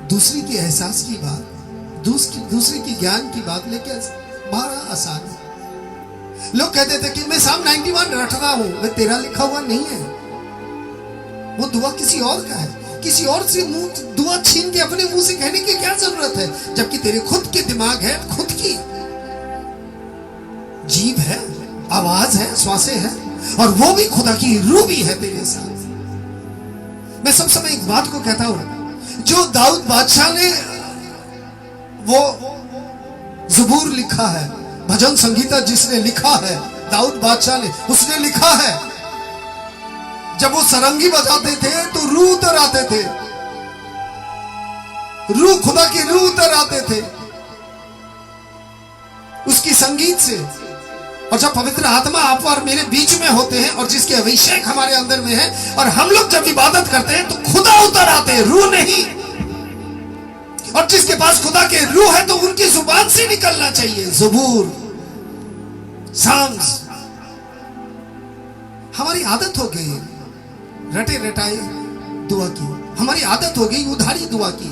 दूसरी की एहसास की बात, दूसरी की ज्ञान की बात लेके बड़ा आसान है। लोग कहते थे कि मैं साम 91 रट रहा हूं, मैं तेरा लिखा हुआ नहीं है, वो दुआ किसी और का है। किसी और से मुंह दुआ छीन के अपने मुंह से कहने की क्या जरूरत है, जबकि तेरे खुद के दिमाग है, खुद की जीभ है, आवाज है, श्वासें है, और वो भी खुदा की रूह भी है तेरे साथ। मैं सब समय एक बात को कहता हूं, जो दाऊद बादशाह ने वो ज़बूर लिखा है, भजन संगीता जिसने लिखा है, दाऊद बादशाह ने, उसने लिखा है जब वो सरंगी बजाते थे तो रूह उतर आते थे, रूह, खुदा की रूह उतर आते थे उसकी संगीत से। और जब पवित्र आत्मा आप और मेरे बीच में होते हैं और जिसके अभिषेक हमारे अंदर में है, और हम लोग जब इबादत करते हैं तो खुदा उतर आते हैं, रूह नहीं। और जिसके पास खुदा के रूह है तो उनकी जुबान से निकलना चाहिए ज़बूर, साम्स। हमारी आदत हो गई रटे रटाए दुआ की, हमारी आदत हो गई उधारी दुआ की।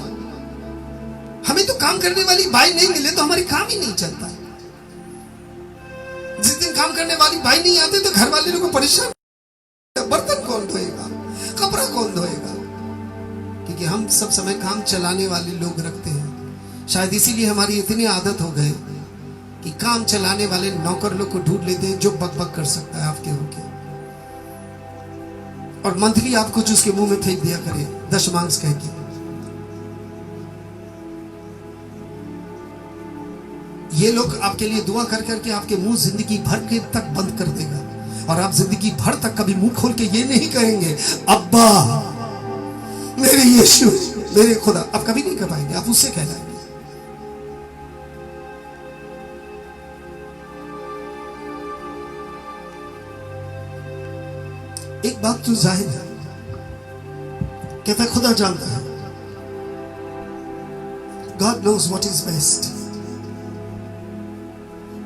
हमें तो काम करने वाली बाई नहीं मिले तो हमारी काम ही नहीं चलता। जिस दिन काम करने वाली भाई नहीं आते तो घर वाले लोग को परेशान, बर्तन कौन धोएगा, कपड़ा कौन धोएगा, क्योंकि हम सब समय काम चलाने वाले लोग रखते हैं। शायद इसीलिए हमारी इतनी आदत हो गई कि काम चलाने वाले नौकर लोग को ढूंढ लेते हैं जो बकबक कर सकता है आपके होके, और मंथली आप कुछ उसके मुंह में फेंक दिया करे दशमांश कह के। ये लोग आपके लिए दुआ कर करके आपके मुंह जिंदगी भर के तक बंद कर देगा, और आप जिंदगी भर तक कभी मुंह खोल के ये नहीं कहेंगे अब्बा मेरे यीशु मेरे खुदा, आप कभी नहीं कर पाएंगे, आप उससे कहलाएंगे। एक बात तो जाहिर है, कहता खुदा जानता है, God knows what is best.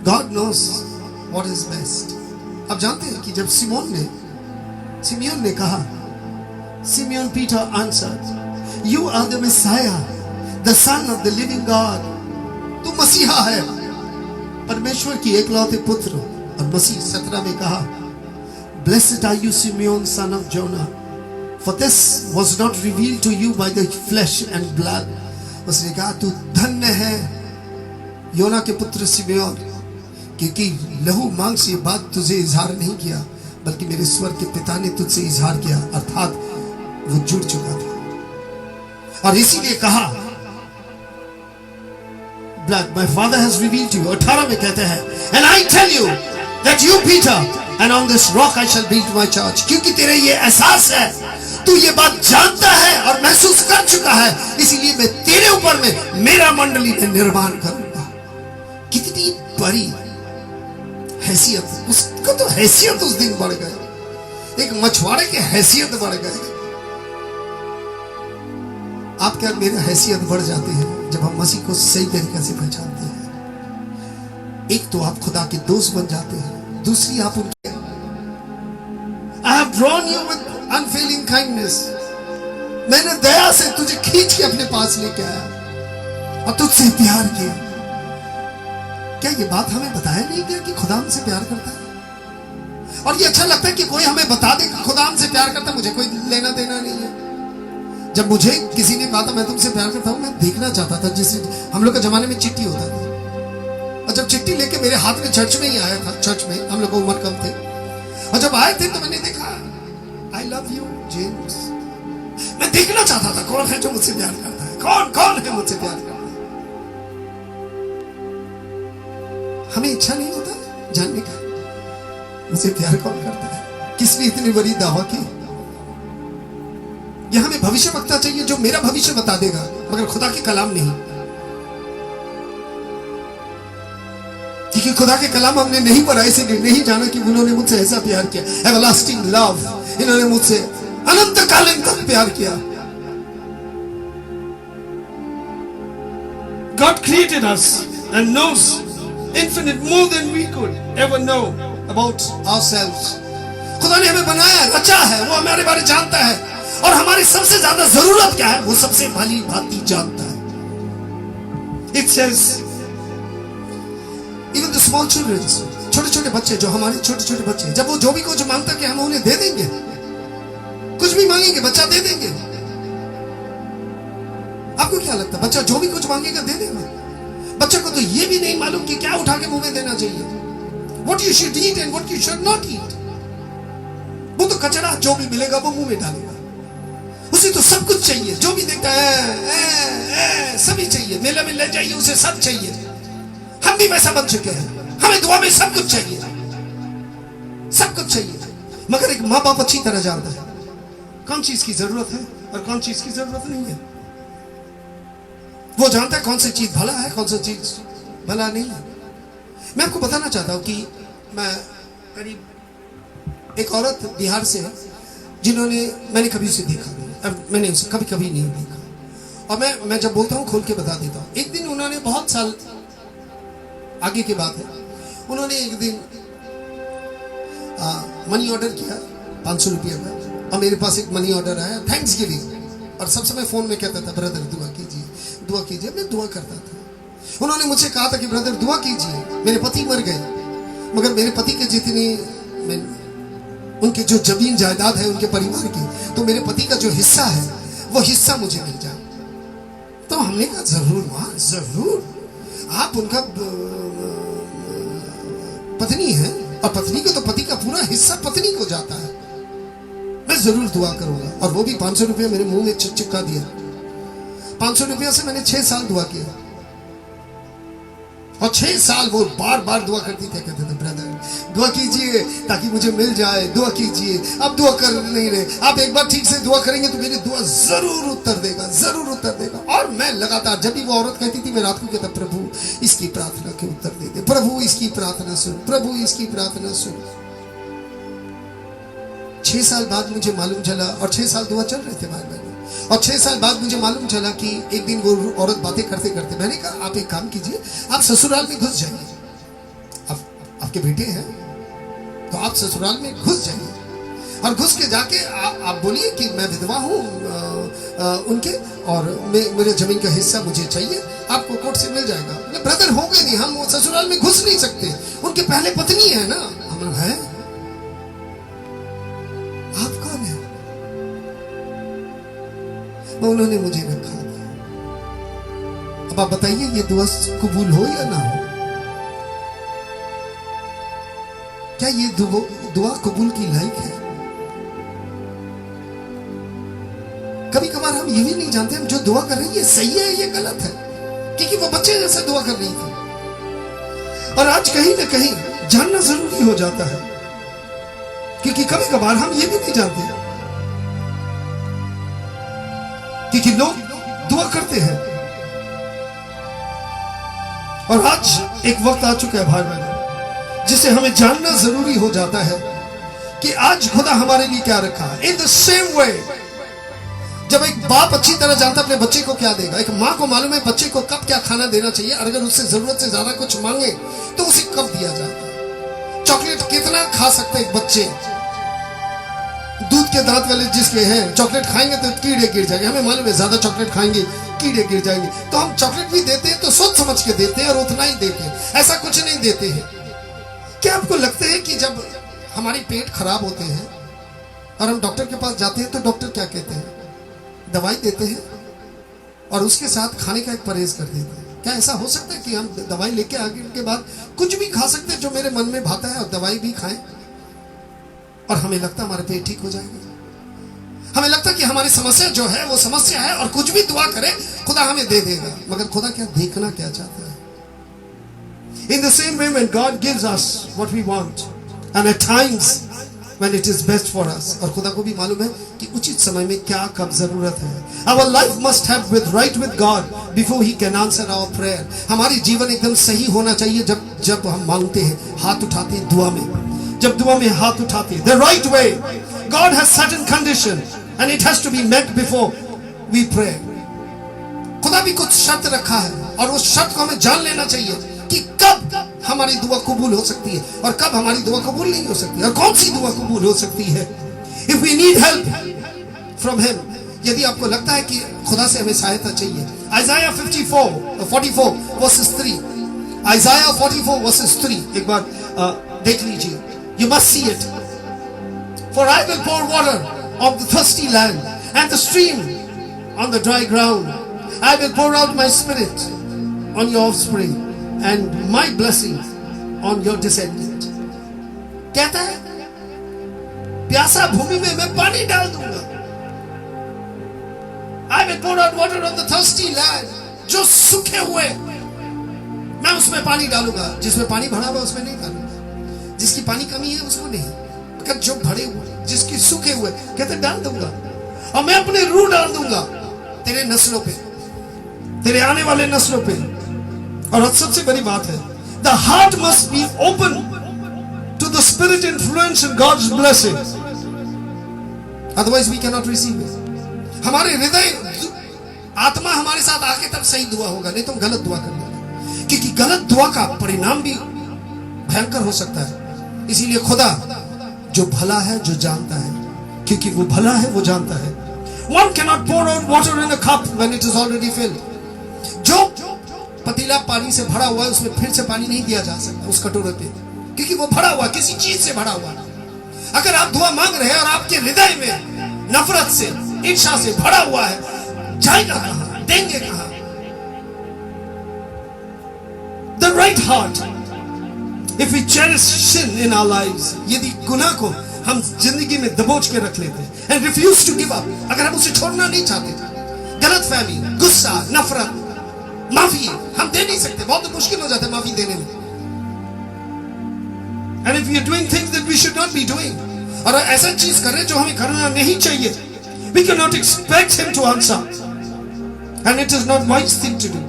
God knows what is best. आप जानते हैं कि जब सिमियोन ने कहा, Simeon Peter answered, You are the Messiah, the Son of the living God. तू मसीहा है, परमेश्वर की एकलौते पुत्र। और मसीह 17 में कहा, Blessed are you, Simeon, son of Jonah, for this was not revealed to you by the flesh and blood. उसने कहा तू धन्य है योना के पुत्र सिमियोन, क्योंकि लहू मांग से बात तुझे इजहार नहीं किया, बल्कि मेरे स्वर्ग के पिता ने तुझसे इजहार किया, अर्थात वो जुड़ चुका था। और इसीलिए कहा Blood, my father has revealed to you. 18 में कहते हैं, And I tell you that you Peter, and on this rock I shall build my church. क्योंकि तेरे ये एहसास है, तू ये बात जानता है और महसूस कर चुका है, इसीलिए मैं तेरे ऊपर में मेरा मंडली में निर्माण करूंगा। कितनी बड़ी हैसियत, उसको तो हैसियत उस दिन बढ़ गए, एक मछुआरे की हैसियत बढ़ गए। आपके और मेरे हैसियत बढ़ जाते हैं जब हम मसीह को सही तरीके से पहचानते हैं। एक तो आप खुदा के दोस्त बन जाते हैं, दूसरी आप उनके I have drawn you with unfailing kindness. मैंने दया से तुझे खींच के अपने पास लेके आया और तुझसे प्यार किया। क्या ये बात हमें बताया नहीं गया कि खुदा हमसे प्यार करता है? और ये अच्छा लगता है कि कोई हमें बता दे कि खुदा हमसे प्यार करता है, मुझे कोई लेना देना नहीं है। जब मुझे किसी ने कहा था मैं तुमसे प्यार करता हूं, मैं देखना चाहता था, जिस हम लोग के जमाने में चिट्ठी होता था, और जब चिट्ठी लेके मेरे हाथ में चर्च में ही आया था, चर्च में हम लोग उम्र कम थे, और जब आए थे तो मैंने देखा आई लव यू जेम्स। मैं देखना चाहता था कौन है जो मुझसे प्यार करता है, कौन कौन है मुझसे प्यार करता है। हमें इच्छा नहीं होता जानने का मुझसे प्यार कौन करता है, किसने इतनी बड़ी दावा की। यह हमें भविष्य वक्ता चाहिए जो मेरा भविष्य बता देगा, मगर खुदा के कलाम नहीं। क्योंकि खुदा के कलाम हमने नहीं पढ़ा, इसीलिए नहीं जाना कि उन्होंने मुझसे ऐसा प्यार किया। एवरलास्टिंग लव, इन्होंने मुझसे अनंत कालीन तक प्यार किया। God created us and knows infinite more than we could ever know about ourselves. खुदा ने हमें बनाया, रचा है, वो हमारे बारे जानता है, और हमारी सबसे ज्यादा जरूरत क्या है वो सबसे भली भांति जानता है। It says even the small children, छोटे छोटे बच्चे, जो हमारे छोटे छोटे बच्चे, जब वो जो भी कुछ मांगता कि हम उन्हें दे देंगे, कुछ भी मांगेंगे बच्चा दे देंगे। आपको क्या लगता है बच्चा जो भी कुछ मांगेगा दे देगा? बच्चे को तो ये भी नहीं मालूम कि क्या उठा के मुंह में देना चाहिए, what you should eat and what you should not eat। वो तो कचरा जो भी मिलेगा वो मुंह में डालेगा, उसे तो सब कुछ चाहिए, जो भी देखता है सभी चाहिए, मेले में ले जाइए उसे सब चाहिए। हम भी वैसा बन चुके हैं, हमें दुआ में सब कुछ चाहिए, सब कुछ चाहिए। मगर एक माँ बाप अच्छी तरह जानता है कौन चीज की जरूरत है और कौन चीज की जरूरत नहीं है। वो जानता है कौन सी चीज भला है, कौन सी चीज भला नहीं है। मैं आपको बताना चाहता हूं कि मैं करीब एक औरत बिहार से है जिन्होंने, मैंने कभी उसे देखा नहीं, मैंने उसे कभी कभी नहीं देखा, और मैं जब बोलता हूँ खोल के बता देता हूँ। एक दिन उन्होंने, बहुत साल आगे की बात है, उन्होंने एक दिन मनी ऑर्डर किया 500 रुपये का, और मेरे पास एक मनी ऑर्डर आया थैंक्स गिविंग, और सब समय फोन में कहता था ब्रदर दुआ कीजिए दुआ कीजिए। मैं दुआ करता था। उन्होंने मुझसे कहा था कि ब्रदर दुआ कीजिए, मेरे पति मर गए, मगर मेरे पति के जितनी उनके जो जमीन जायदाद है उनके परिवार की, तो मेरे पति का जो हिस्सा है वो हिस्सा मुझे मिल जाए। तो हमने कहा जरूर माँ जरूर, आप उनका पत्नी है, और पत्नी को तो पति का पूरा हिस्सा पत्नी को जाता है, मैं जरूर दुआ करूंगा। और वो भी 500 रुपया मेरे मुंह में चिपका दिया। 500 रुपया से मैंने 6 साल दुआ किया, और 6 साल वो बार बार दुआ करती थे, कहते थे ब्रदर दुआ कीजिए ताकि मुझे मिल जाए, दुआ कीजिए। अब दुआ कर नहीं रहे, आप एक बार ठीक से दुआ करेंगे तो मेरी दुआ जरूर उत्तर देगा, जरूर उत्तर देगा। और मैं लगातार, जब भी वो औरत कहती थी मैं रात को कहता प्रभु इसकी प्रार्थना के उत्तर दे दे, प्रभु इसकी प्रार्थना सुन, प्रभु इसकी प्रार्थना सुन। 6 साल बाद मुझे मालूम चला, और 6 साल दुआ चल रहे थे भाई बहन, और 6 साल बाद मुझे मालूम चला कि एक दिन वो औरत बातें करते करते, मैंने कहा आप एक काम कीजिए, आप ससुराल में घुस जाइए, आपके बेटे हैं तो आप ससुराल में घुस जाइए, और घुस के जाके आप बोलिए कि मैं विधवा हूँ उनके, और मेरे जमीन का हिस्सा मुझे चाहिए, आपको कोर्ट से मिल जाएगा। ब्रदर हो गए नहीं, हम ससुराल में घुस नहीं सकते, उनके पहले पत्नी है ना। हम है, आप कौन है? उन्होंने मुझे रखा। अब आप बताइए ये दुआ कबूल हो या ना हो? क्या ये दुआ कबूल की लायक है? कभी कभार हम ये भी नहीं जानते हम जो दुआ कर रहे हैं ये सही है ये गलत है, क्योंकि वो बच्चे जैसे दुआ कर रही थी। और आज कहीं ना कहीं जानना जरूरी हो जाता है, क्योंकि कभी कभार हम ये भी नहीं जानते, क्योंकि लोग दुआ करते हैं। और आज एक वक्त आ चुका है भाई बहन जिसे हमें जानना जरूरी हो जाता है कि आज खुदा हमारे लिए क्या रखा है। इन द सेम वे, जब एक बाप अच्छी तरह जानता अपने बच्चे को क्या देगा, एक माँ को मालूम है बच्चे को कब क्या खाना देना चाहिए, और अगर उससे जरूरत से ज्यादा कुछ मांगे तो उसे कब दिया जाए। चॉकलेट कितना खा सकता है एक बच्चे, दूध के दांत वाले जिसके हैं, चॉकलेट खाएंगे तो कीड़े गिर जाएंगे, हमें मालूम है ज्यादा चॉकलेट खाएंगे कीड़े गिर जाएंगे, तो हम चॉकलेट भी देते हैं तो सोच समझ के देते हैं और उतना ही देते हैं, ऐसा कुछ नहीं देते हैं। क्या आपको लगता है कि जब हमारी पेट खराब होते हैं और हम डॉक्टर के पास जाते हैं तो डॉक्टर क्या कहते हैं? दवाई देते हैं और उसके साथ खाने का एक परहेज कर देते हैं। क्या ऐसा हो सकता है कि हम दवाई लेके आगे के बाद कुछ भी खा सकते हैं जो मेरे मन में भाता है और दवाई भी खाएं और हमें लगता है हमारा पेट ठीक हो जाएगा? हमें लगता है कि हमारी समस्या जो है वो समस्या है और कुछ भी दुआ करें खुदा हमें दे देगा, मगर खुदा क्या देखना क्या चाहता है? In the same way, when God gives us what we want, and at times when it is best for us, और खुदा को भी मालूम है कि उचित समय में क्या कब जरूरत है। Our life must have right with God before He can answer our prayer. हमारी जीवन एकदम सही होना चाहिए जब जब हम मांगते हैं, हाथ उठाते हैं दुआ में, जब दुआ में हाथ उठाते हैं, the right way, God has certain condition and it has to be met before we pray. खुदा भी कुछ शर्त रखा है और उस शर्त को हमें जान लेना चाहिए कि कब हमारी दुआ कबूल हो सकती है और कब हमारी दुआ कबूल नहीं हो सकती, और कौन सी दुआ कबूल हो सकती है. If we need help from him, यदि आपको लगता है कि खुदा से हमें सहायता चाहिए, Isaiah 44 verses 3, Isaiah 44 verses 3 एक बार देख लीजिए. You must see it. For I will pour water on the thirsty land and the stream on the dry ground. I will pour out my spirit on your offspring and my blessing on your descendants. कहता है प्यासा भूमि में मैं पानी डाल दूंगा. I will pour out water on the thirsty land. जो सूखे हुए मैं उसमें पानी डालूंगा. जिसमें पानी भरा हुआ उसमें नहीं डालूंगा. जिसकी पानी कमी है उसको नहीं, मगर जो भरे हुए, जिसके सूखे हुए, कहते डाल दूंगा. और मैं अपने रूह डाल दूंगा तेरे नस्लों पे, तेरे आने वाले नस्लों पे. और सबसे बड़ी बात है, the heart must be open to the spirit influence and God's blessing. Otherwise we cannot receive it. हमारे हृदय, आत्मा हमारे साथ आके तब सही दुआ होगा, नहीं तो हम गलत दुआ कर लेंगे. क्योंकि गलत दुआ का परिणाम भी भयंकर हो सकता है. इसीलिए खुदा जो भला है, जो जानता है, क्योंकि वो भला है, वो जानता है. One cannot pour out water in a cup when it is already filled. जो पतीला पानी से भरा हुआ है उसमें फिर से पानी नहीं दिया जा सकता उस कटोरे पे, क्योंकि वो भरा हुआ, किसी चीज से भरा हुआ. अगर आप दुआ मांग रहे हैं और आपके हृदय में नफरत से, ईर्ष्या से भरा हुआ है, जाएगा कहां, देंगे कहां? The right heart. If we cherish sin in our lives, यदि गुनाह को हम जिंदगी में दबोच के रख लेते हैं, and refuse to give up, अगर हम उसे छोड़ना नहीं चाहते, गलतफहमी, गुस्सा, नफरत, माफी हम दे नहीं सकते. बहुत मुश्किल हो जाता है माफी देने में. And if we are doing things that we should not be doing, और ऐसा चीज कर रहे जो हमें करना नहीं चाहिए, we cannot expect him to answer, and it is not wise thing to do.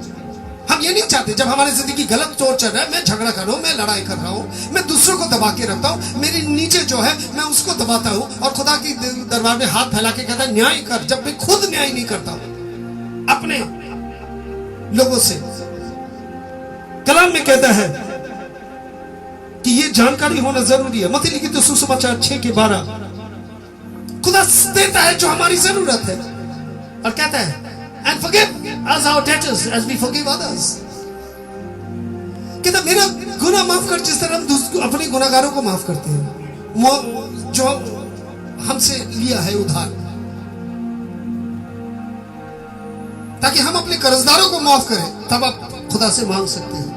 हम ये नहीं चाहते जब हमारी जिंदगी गलत तौर चल रहा है, मैं झगड़ा कर रहा हूँ, मैं लड़ाई कर रहा हूँ, मैं दूसरों को दबा के रखता हूँ, मेरे नीचे जो है मैं उसको दबाता हूँ, और खुदा की दरबार में हाथ फैला के कहता है न्याय कर, जब मैं खुद न्याय नहीं करता अपने लोगों से. कलाम में कहता है कि ये जानकारी होना जरूरी है. मत्ती लिखित सुसमाचार 6:12 खुदा देता है जो हमारी जरूरत है, और कहता है and forgive us our debtors as we forgive others. कहता मेरा गुनाह माफ कर जिस तरह हम अपने गुनाहगारों को माफ करते हैं, जो हमसे लिया है उधार, ताकि हम अपने कर्जदारों को माफ करें. तब आप खुदा से मांग सकते हैं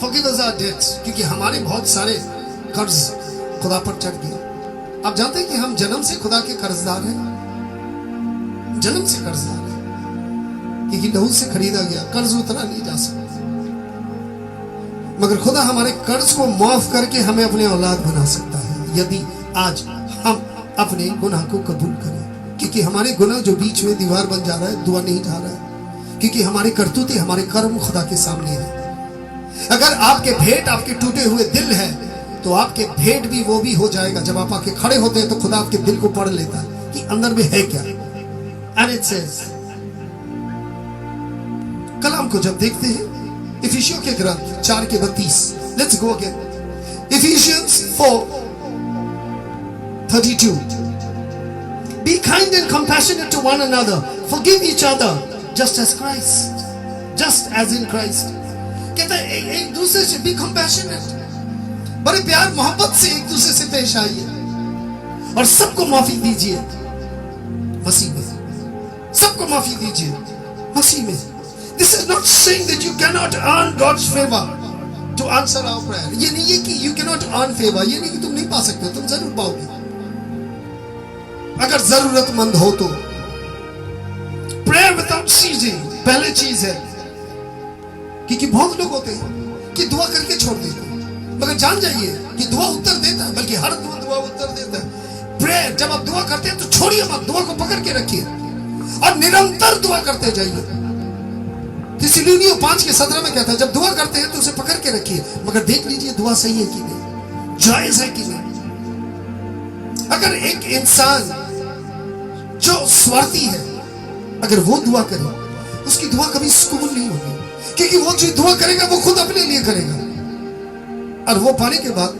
forgive us our debts, क्योंकि हमारे बहुत सारे कर्ज खुदा पर चढ़ गए. आप जानते हैं कि हम जन्म से खुदा के कर्जदार हैं, जन्म से कर्जदार हैं, क्योंकि लहू से खरीदा गया, कर्ज उतना नहीं जा सकता. मगर खुदा हमारे कर्ज को माफ करके हमें अपने औलाद बना सकता है, यदि आज हम अपने गुनाह को कबूल करें. क्योंकि हमारे गुनाह जो बीच में दीवार बन जा रहा है, दुआ नहीं जा रहा है, क्योंकि हमारे करतूते, हमारे कर्म खुदा के सामने है. अगर आपके भेंट आपके टूटे हुए दिल है, तो आपके भेंट भी वो भी हो जाएगा. जब आप आके खड़े होते हैं तो खुदा आपके दिल को पढ़ लेता है कि अंदर में है क्या. And it says, कलाम को जब देखते हैं इफिसियों के ग्रंथ 4:32, let's go again. Ephesians 4:32. Be kind and compassionate to one another, forgive each other, just as in Christ. कहता है एक दूसरे से be compassionate, बड़े प्यार मोहब्बत से एक दूसरे से पेश आइए, और सबको माफी दीजिए मसीह में. सबको माफी दीजिए मसीह में. This is not saying that you cannot earn God's favor to answer our prayer. ये नहीं है कि you cannot earn favor, ये नहीं कि तुम नहीं पा सकते, तुम जरूर पाओगे अगर जरूरतमंद हो तो. Prayer without ceasing पहले चीज है, क्योंकि बहुत लोग होते हैं कि दुआ करके छोड़ देते हैं, मगर जान जाइए कि दुआ उत्तर देता है, बल्कि हर दुआ उत्तर देता है. प्रेयर, जब आप दुआ करते हैं तो छोड़िए मत, दुआ को पकड़ के रखिए और निरंतर दुआ करते जाइए. थिस्सलुनीकियों 5:17 में कहता है, जब दुआ करते हैं तो उसे पकड़ के रखिए, मगर देख लीजिए दुआ सही है कि नहीं, जायज है कि नहीं। अगर एक इंसान जो स्वार्थी है, अगर वो दुआ करे, उसकी दुआ कभी कबूल नहीं होगी, क्योंकि वो जो दुआ करेगा वो खुद अपने लिए करेगा, और वो पाने के बाद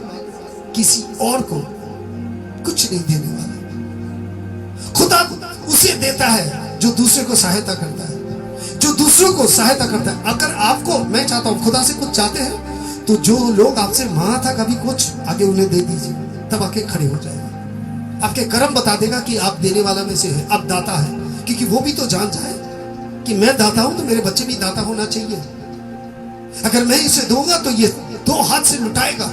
किसी और को कुछ नहीं देने वाला। खुदा उसे देता है जो दूसरे को सहायता करता है, जो दूसरों को सहायता करता है। अगर आपको, मैं चाहता हूं खुदा से कुछ चाहते हैं तो जो लोग आपसे मांगा था कभी कुछ, आगे उन्हें दे दीजिए, तब आके खड़े हो जाएगा। आपके कर्म बता देगा कि आप देने वाला में से है, आप दाता है, क्योंकि वो भी तो जान जाए कि मैं दाता हूं तो मेरे बच्चे भी दाता होना चाहिए। अगर मैं इसे दूंगा तो ये 2 हाथ से लुटाएगा।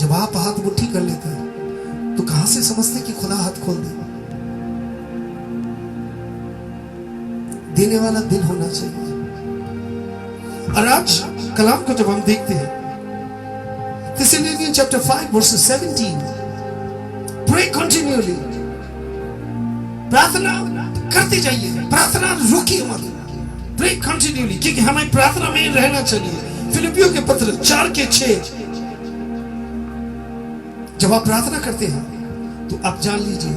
जब आप हाथ मुट्ठी कर लेते हैं तो कहां से समझते कि खुदा हाथ खोल दे? देने वाला दिल होना चाहिए। और आज कलाम को जब हम देखते हैं, Thessalonians chapter 5 verse 17, pray continually, प्रार्थना करते जाइए, प्रार्थना रुकिए मत, pray continually, क्योंकि हमें प्रार्थना में रहना चाहिए। फिलिपियों के पत्र 4:6, जब आप प्रार्थना करते हैं तो आप जान लीजिए,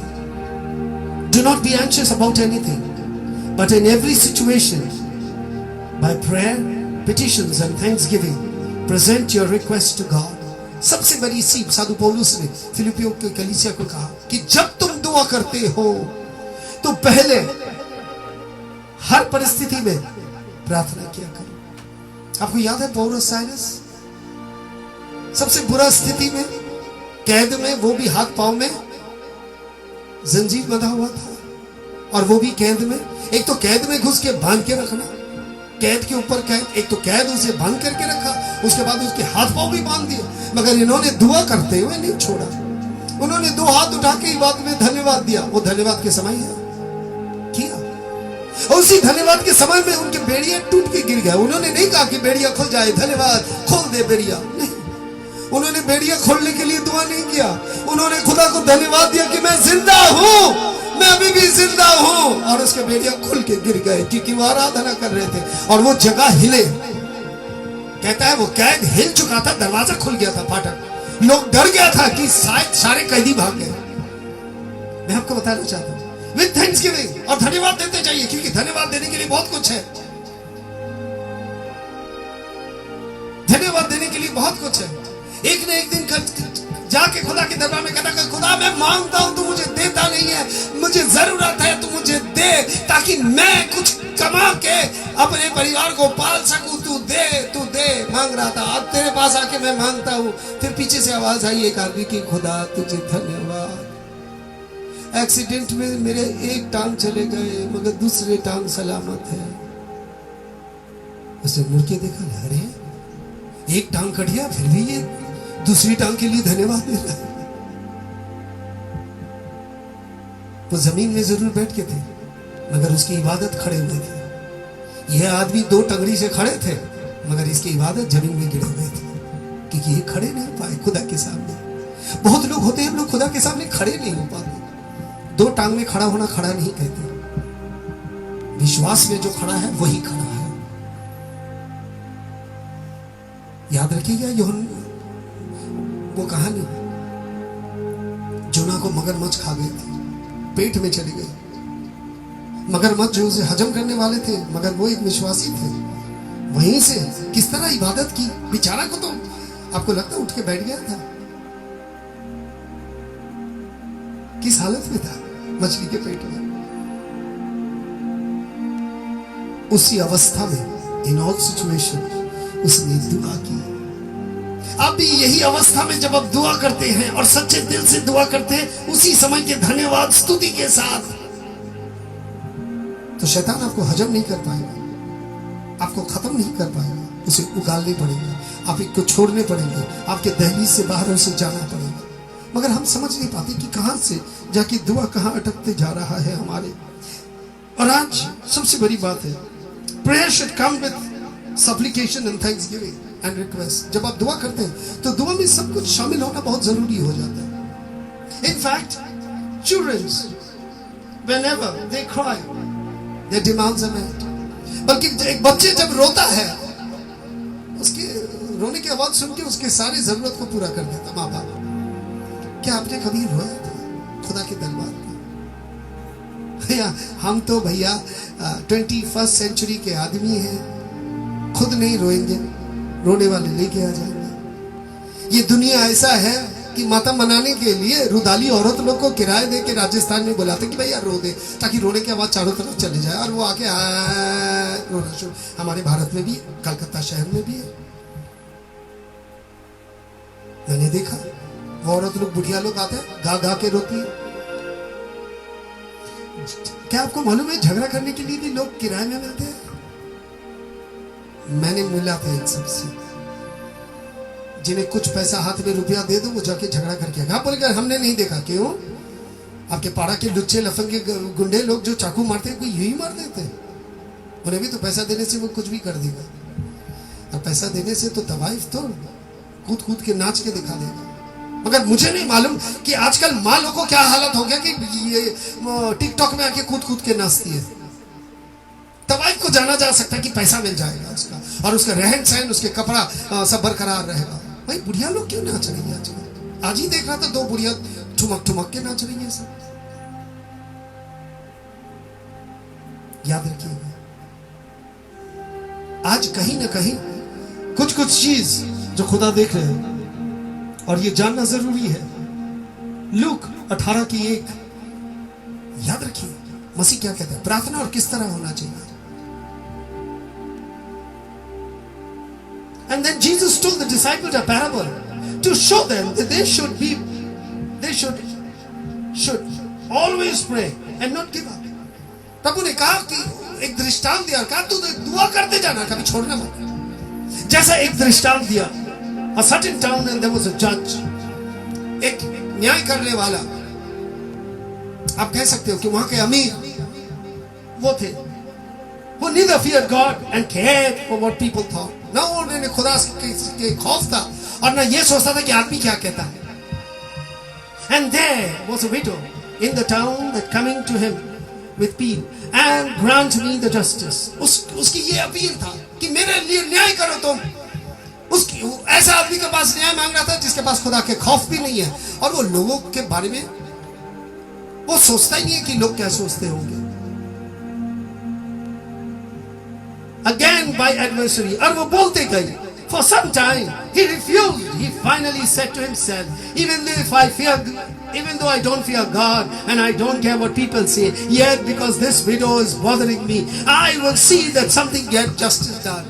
do not be anxious about anything, but in every situation, by prayer, petitions and thanksgiving, present your request to God. सबसे बड़ी सीख साधु पौलुस ने फिलिपियों की कलीसिया को कहा कि जब तुम दुआ करते हो तो पहले हर परिस्थिति में प्रार्थना किया करो। आपको याद है पौलुस साइलस सबसे बुरा स्थिति में, कैद में, वो भी हाथ पांव में जंजीर बंधा हुआ था, और वो भी कैद में। एक तो कैद में घुस के बांध के रखना, कैद के ऊपर कैद, एक तो कैद उसे बांध करके रखा, उसके बाद उसके हाथ पांव भी बांध दिए, मगर इन्होंने दुआ करते हुए नहीं छोड़ा। उन्होंने 2 हाथ उठा के इबादत में धन्यवाद दिया। वो धन्यवाद के समय है किया, और उसी धन्यवाद के समय में उनके बेड़िया टूट के गिर गए। उन्होंने नहीं कहा कि बेड़िया खुल जाए, धन्यवाद खोल दे बेड़िया, नहीं। उन्होंने बेड़िया खोलने के लिए दुआ नहीं किया, उन्होंने खुदा को धन्यवाद दिया कि मैं जिंदा हूं, मैं अभी भी जिंदा हूं, और उसके बेड़िया खुल के गिर गए, क्योंकि वो आराधना कर रहे थे और वो जगह हिले। कहता है वो कैद हिल चुका था, दरवाजा खुल गया था, फाटक, लोग डर गया था कि शायद सारे कैदी भाग गए। मैं आपको बताना चाहता हूं, विद थैंक्सगिविंग, और धन्यवाद देते जाइए, क्योंकि धन्यवाद देने के लिए बहुत कुछ है, धन्यवाद देने के लिए बहुत कुछ है। एक न एक दिन जाके खुदा के दरबार में कहता कि खुदा मैं मांगता हूं, तू मुझे देता नहीं है, मुझे जरूरत है, तू मुझे दे ताकि मैं कुछ कमा के अपने परिवार को पाल सकूं, तू दे। मांग रहा था, अब तेरे पास आके मैं मांगता हूं। फिर पीछे से आवाज आई एक आदमी की, खुदा तुझे धन्यवाद, एक्सीडेंट में मेरे एक टांग चले गए मगर दूसरे टांग सलामत है। उसने मुड़ के देखा, अरे एक टांग कट गया, फिर भी ये दूसरी टांग के लिए धन्यवाद दे रहा है। वो जमीन में जरूर बैठ के थे मगर उसकी इबादत खड़े हुए थे। यह आदमी 2 टंगड़ी से खड़े थे मगर इसकी इबादत जमीन में गिरे हुए थे, क्योंकि ये खड़े नहीं पाए खुदा के सामने। बहुत लोग होते हैं, हम लोग खुदा के सामने खड़े नहीं हो पाते। 2 टांग में खड़ा होना खड़ा नहीं कहते, विश्वास में जो खड़ा है वही खड़ा है। याद रखिएगा यूहन्ना वो कहानी, जोना को मगरमच्छ खा गए थे, पेट में चली गई। मगरमच्छ जो उसे हजम करने वाले थे मगर वो एक विश्वासी थे। वहीं से किस तरह इबादत की, बेचारा को तो आपको लगता उठ के बैठ गया था, किस हालत में था, मछली के पेट में। उसी अवस्था में, इन ऑल सिचुएशन, उसने दुआ की। अब भी यही अवस्था में जब आप दुआ करते हैं और सच्चे दिल से दुआ करते हैं, उसी समय के धन्यवाद स्तुति के साथ, तो शैतान आपको हजम नहीं कर पाएगा, आपको खत्म नहीं कर पाएगा, उसे उगालने पड़ेगा, आप इसको छोड़ने पड़ेंगे, आपके दहलीज से बाहर उसे जाना पड़ेगा। मगर हम समझ नहीं पाते कि कहां से जाके दुआ कहां अटकते जा रहा है हमारे। और आज सबसे बड़ी बात है, prayer should come with supplication and thanksgiving and request. जब आप दुआ करते हैं तो दुआ में सब कुछ शामिल होना बहुत जरूरी हो जाता है। In fact, children, whenever they cry, their demands are met. बल्कि एक बच्चे जब रोता है, उसके रोने की आवाज सुन के उसके सारी जरूरत को पूरा कर देता माँ बाप। क्या आपने कभी रोया था खुदा के दरबार में? भैया हम तो भैया 21st सेंचुरी के आदमी हैं, खुद नहीं रोएंगे, रोने वाले लेके आ जाएंगे। ये दुनिया ऐसा है कि माता मनाने के लिए रुदाली औरत लोग को किराए दे के राजस्थान में बुलाते कि भैया रो दे, ताकि रोने की आवाज चारों तरफ चली जाए और वो आके रोना शुरू। हमारे भारत में भी, कलकत्ता शहर में भी है, मैंने देखा। वो औरत लोग, बुढ़िया लोग आते हैं, गा गा के रोती है। क्या आपको मालूम है झगड़ा करने के लिए भी लोग किराए में मिलते हैं? मैंने मिला था इन सबसे, जिन्हें कुछ पैसा हाथ में रुपया दे दो, वो जाके झगड़ा करके हाँ बोल गया हमने नहीं देखा। क्यों? आपके पाड़ा के लुच्चे लफंगे गुंडे लोग जो चाकू मारते हैं, कोई यही मार देते हैं। उन्हें भी तो पैसा देने से वो कुछ भी कर देगा, और पैसा देने से तो दवाई तो कूद कूद के नाच के दिखा देगा। मगर मुझे नहीं मालूम कि आजकल माँ लोगों को क्या हालत हो गया कि ये टिकटॉक में आके कूद कूद के नाचती है। दवाई को जाना जा सकता है कि पैसा मिल जाएगा उसका, और उसका रहन सहन, उसके कपड़ा सब बरकरार रहेगा। भाई बुढ़िया लोग क्यों नाच रही है आजकल? आज ही देख रहा था 2 बुढ़िया ठुमक ठुमक के नाच रही है सब। याद रखिएगा, आज कहीं ना कहीं कुछ कुछ चीज जो खुदा देख रहे हैं, और ये जानना जरूरी है। लूक 18:1 याद रखिए, मसीह क्या कहता है, प्रार्थना और किस तरह होना चाहिए। And then Jesus told the disciples a parable to show them that they should always pray and not give up. प्रभु ने कहा कि एक दृष्टांत दिया, कहा तू दुआ करते जाना, कभी छोड़ना मत। जैसा एक दृष्टांत दिया, a certain town and there was a judge, एक न्याय करने वाला। आप कह सकते हो कि वहां के अमीर वो थे, वो neither feared God and cared for what people thought. ना उन्हें खुदा के खौफ था, और ना ये सोचता था कि आदमी क्या कहता है। And there was a widow in the town that coming to him with appeal and grant me the justice. उसकी ये अपील था कि मेरे लिए न्याय करो तुम। उसकी ऐसा आदमी के पास न्याय मांग रहा था जिसके पास खुदा के खौफ भी नहीं है, और वो लोगों के बारे में वो सोचता ही नहीं है कि लोग क्या सोचते होंगे। Again by adversary, और वो बोलते गए। For some time he refused. He finally said to himself, even though I don't fear God and I don't care what people say, yet because this widow is bothering me, I will see that something get justice done.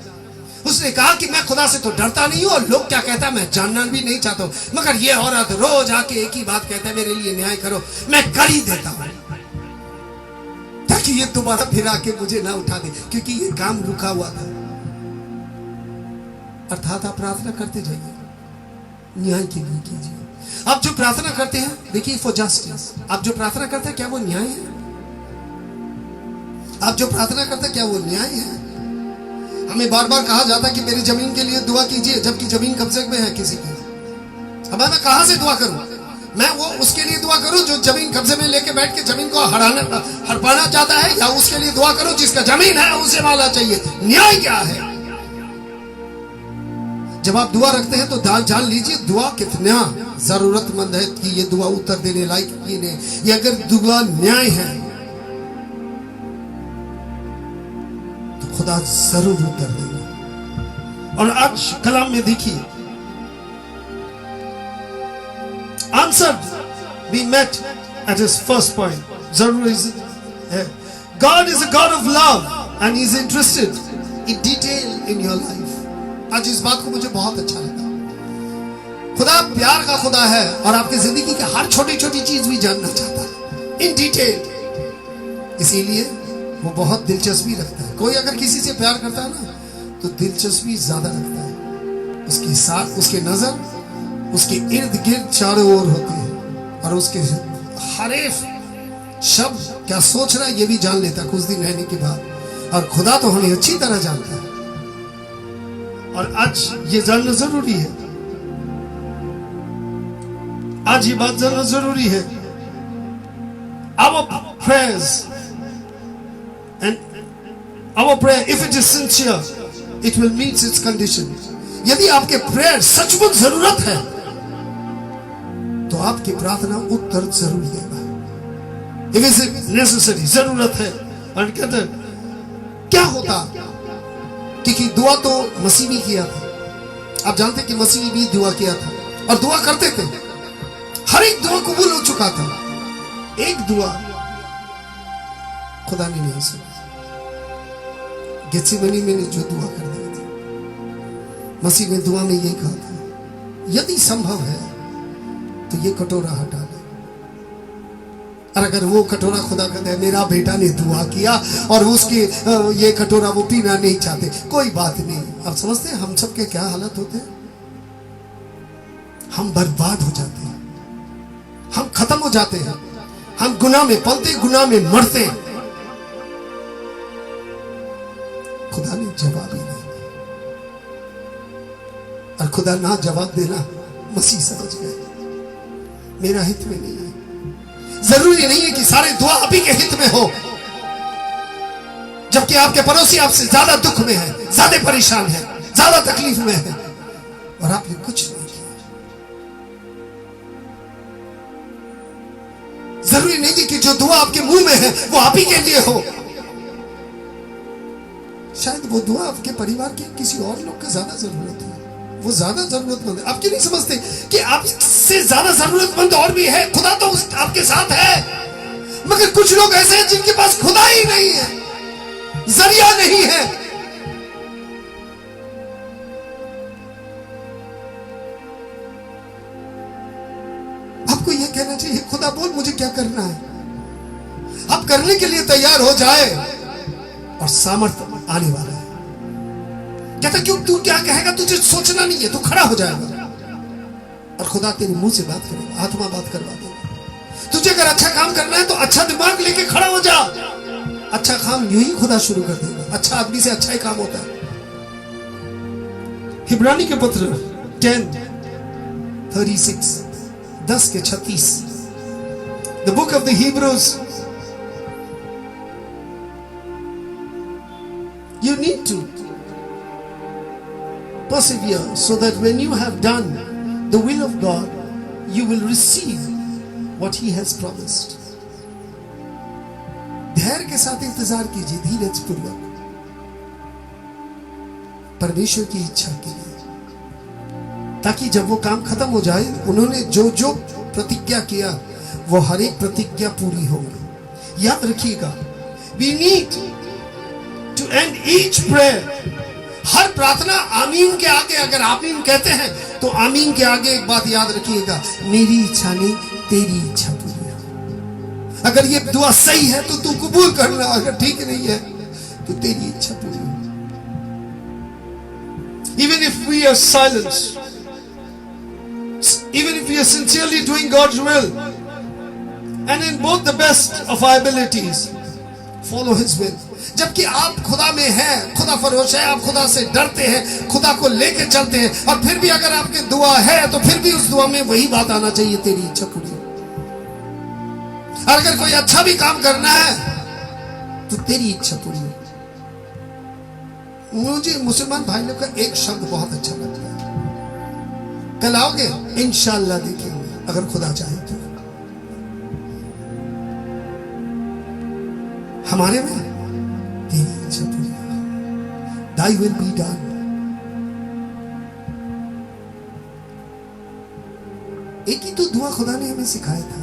उसने कहा कि मैं खुदा से तो डरता नहीं हूँ, और लोग क्या कहता है मैं जानना भी नहीं चाहता हूँ, मगर ये औरत रोज आके एक ही बात कहता है, मेरे लिए न्याय करो, मैं कर ही देता हूँ, ताकि ये दोबारा फिर आके मुझे ना उठा दे, क्योंकि ये काम रुका हुआ था। अर्थात आप प्रार्थना करते जाइए, न्याय के लिए कीजिए। आप जो प्रार्थना करते हैं, देखिए फॉर जस्टिस, आप जो प्रार्थना करते हैं क्या वो न्याय है? आप जो प्रार्थना करते हैं क्या वो न्याय है? हमें बार बार कहा जाता है कि मेरी जमीन के लिए दुआ कीजिए, जबकि जमीन कब्जे में है किसी की। अब मैं कहां से दुआ करूं? मैं वो उसके लिए दुआ करूं जो जमीन कब्जे में लेके बैठ के जमीन को हड़पाना चाहता है, या उसके लिए दुआ करूं जिसका जमीन है उसे माला चाहिए? न्याय क्या है? जब आप दुआ रखते हैं तो जान लीजिए दुआ कितना जरूरतमंद है कि ये दुआ उत्तर देने लायक ये नहीं। ये अगर दुआ न्याय है तो खुदा जरूर उत्तर देगा। और आज कलाम में देखिए, answer be met at his first point. जरूर है, God is a God of love and he is interested in detail in your life. आज इस बात को मुझे बहुत अच्छा लगा। खुदा प्यार का खुदा है, और आपकी जिंदगी की हर छोटी छोटी चीज भी जानना चाहता है इन डिटेल। इसीलिए वो बहुत दिलचस्पी रखता है। कोई अगर किसी से प्यार करता है ना, तो दिलचस्पी ज्यादा रखता है। उसके साथ उसके नजर उसके इर्द गिर्द चारों ओर होती है, और उसके हरेफ शब्द क्या सोच रहा है ये भी जान लेता है कुछ दिन रहने के बाद। और खुदा तो हमें अच्छी तरह जानता है, और आज ये जानना जरूरी है। आज ये बात जानना जरूरी है। Our prayers And our prayer, if it is sincere, it will meet its condition. यदि आपके प्रेयर सचमुच जरूरत है तो आपकी प्रार्थना उत्तर जरूर देगा. If it is necessary, जरूरत है. और कहते क्या होता, क्योंकि दुआ तो मसीह भी किया था. आप जानते कि मसीह भी दुआ किया था और दुआ करते थे. हर एक दुआ कबूल हो चुका था. एक दुआ खुदा ने नहीं सुनी. गेत्सेमनी में जो दुआ कर दी थी, मसीह ने दुआ में यही कहा था, यदि संभव है तो ये कटोरा हटा ले. और अगर वो कटोरा, खुदा कहता है मेरा बेटा ने दुआ किया और उसके ये कटोरा वो पीना नहीं चाहते, कोई बात नहीं. आप समझते हैं हम सबके क्या हालत होते हैं? हम बर्बाद हो जाते हैं, हम खत्म हो जाते हैं, हम गुनाह में पलते, गुनाह में मरते हैं. खुदा ने जवाब ही नहीं दिया. और खुदा ना जवाब देना मसीह समझ गए मेरा हित में नहीं है. जरूरी नहीं है कि सारे दुआ आप ही के हित में हो, जबकि आपके पड़ोसी आपसे ज्यादा दुख में है, ज्यादा परेशान है, ज्यादा तकलीफ में है और आपने कुछ नहीं किया. जरूरी नहीं कि जो दुआ आपके मुंह में है वो आप ही के लिए हो. शायद वो दुआ आपके परिवार के किसी और लोग को ज्यादा जरूरत है, वो ज्यादा जरूरतमंद है. आप क्यों नहीं समझते कि आपसे ज्यादा जरूरतमंद और भी है? खुदा तो आपके साथ है, मगर कुछ लोग ऐसे हैं जिनके पास खुदा ही नहीं है, जरिया नहीं है. आपको यह कहना चाहिए, खुदा बोल मुझे क्या करना है. आप करने के लिए तैयार हो जाए और सामर्थ्य आने वाला है. कहता क्यों, तू क्या कहेगा तुझे सोचना नहीं है, तू खड़ा हो जाएगा और खुदा तेरे मुंह से बात करेगा, आत्मा बात करवा देगा. तुझे अगर अच्छा काम करना है तो अच्छा दिमाग लेके खड़ा हो जा. अच्छा काम यूं ही खुदा शुरू कर देगा. अच्छा आदमी से अच्छा ही काम होता है. इब्रानी के पत्र 10:36, 10:36, The book of the Hebrews. You need to persevere so that when you have done the will of God, you will receive what He has promised. धैर्य के साथ इंतजार कीजिए, धीरज पूर्वक, परमेश्वर की इच्छा के लिए, ताकि जब वो काम खत्म हो जाए, उन्होंने जो जो प्रतिज्ञा किया वो हर एक प्रतिज्ञा पूरी होगी. याद रखिएगा, we need to end each prayer. हर प्रार्थना आमीन के आगे अगर आमीन कहते हैं तो आमीन के आगे एक बात याद रखिएगा, मेरी इच्छा नहीं तेरी इच्छा पूरी हो. अगर ये दुआ सही है तो तू कबूल करना, अगर ठीक नहीं है तो तेरी इच्छा पूरी हो. Even if we are silent, even if we are sincerely doing God's will, and in both the best of our abilities, follow His will. जबकि आप खुदा में हैं, खुदा फरोश है, आप खुदा से डरते हैं, खुदा को लेके चलते हैं, और फिर भी अगर आपकी दुआ है तो फिर भी उस दुआ में वही बात आना चाहिए, तेरी इच्छा पूरी हो. और अगर कोई अच्छा भी काम करना है तो तेरी इच्छा पूरी हो. मुझे मुसलमान भाई लोग का एक शब्द बहुत अच्छा लगता है, कल आओगे इंशाअल्लाह देखेंगे अगर खुदा चाहे तो. हमारे में तेरी इच्छा पूरी हो, Thy will be done. एक ही तो दुआ खुदा ने हमें सिखाया था,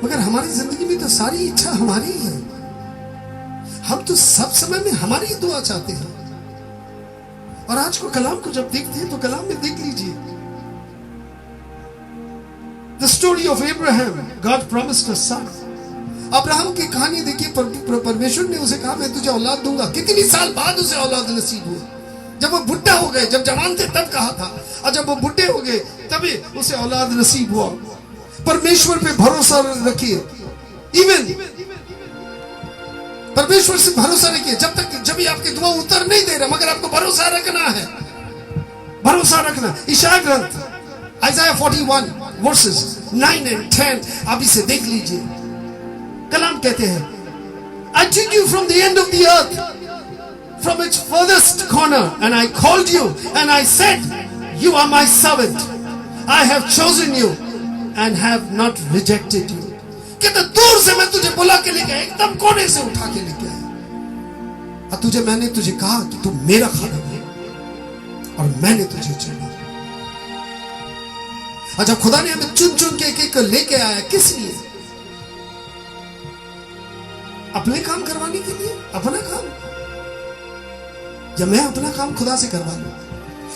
मगर हमारी जिंदगी में तो सारी इच्छा हमारी ही है. हम तो सब समय में हमारी ही दुआ चाहते हैं. और आज को कलाम को जब देखते हैं तो कलाम में देख लीजिए, The story of Abraham, God promised a son. Abraham की कहानी देखिए, परमेश्वर ने उसे कहा मैं तुझे औलाद दूंगा. कितनी साल बाद उसे औलाद नसीब हुई. जब वो बुढ़ा हो गए, जब जवान थे तब कहा था, और जब वो बुढ़े हो गए तभी उसे औलाद नसीब हुआ. परमेश्वर पे भरोसा रखिए. इवन परमेश्वर से भरोसा रखिए जब तक, जब भी आपकी दुआ उत्तर नहीं दे रहा, मगर आपको भरोसा रखना है, भरोसा रखना. इशाया ग्रंथ Isaiah 41 वर्सेस 9 and 10, आप इसे देख लीजिए। कलाम कहते हैं, I took you from the end of the earth, from its furthest corner, and I called you, and I said, you are my servant. I have chosen you and have not rejected you. कहते दूर से मैं तुझे बुला के लेके आया, एकदम कोने से उठा के लेके आया, और मैंने तुझे कहा कि तू मेरा खाना है, और मैंने तुझे चुना। और जब खुदा ने हमें चुन चुन के एक लेके आया, किस लिए? अपने काम करवाने के लिए, अपना काम, या मैं अपना काम खुदा से करवा लूं?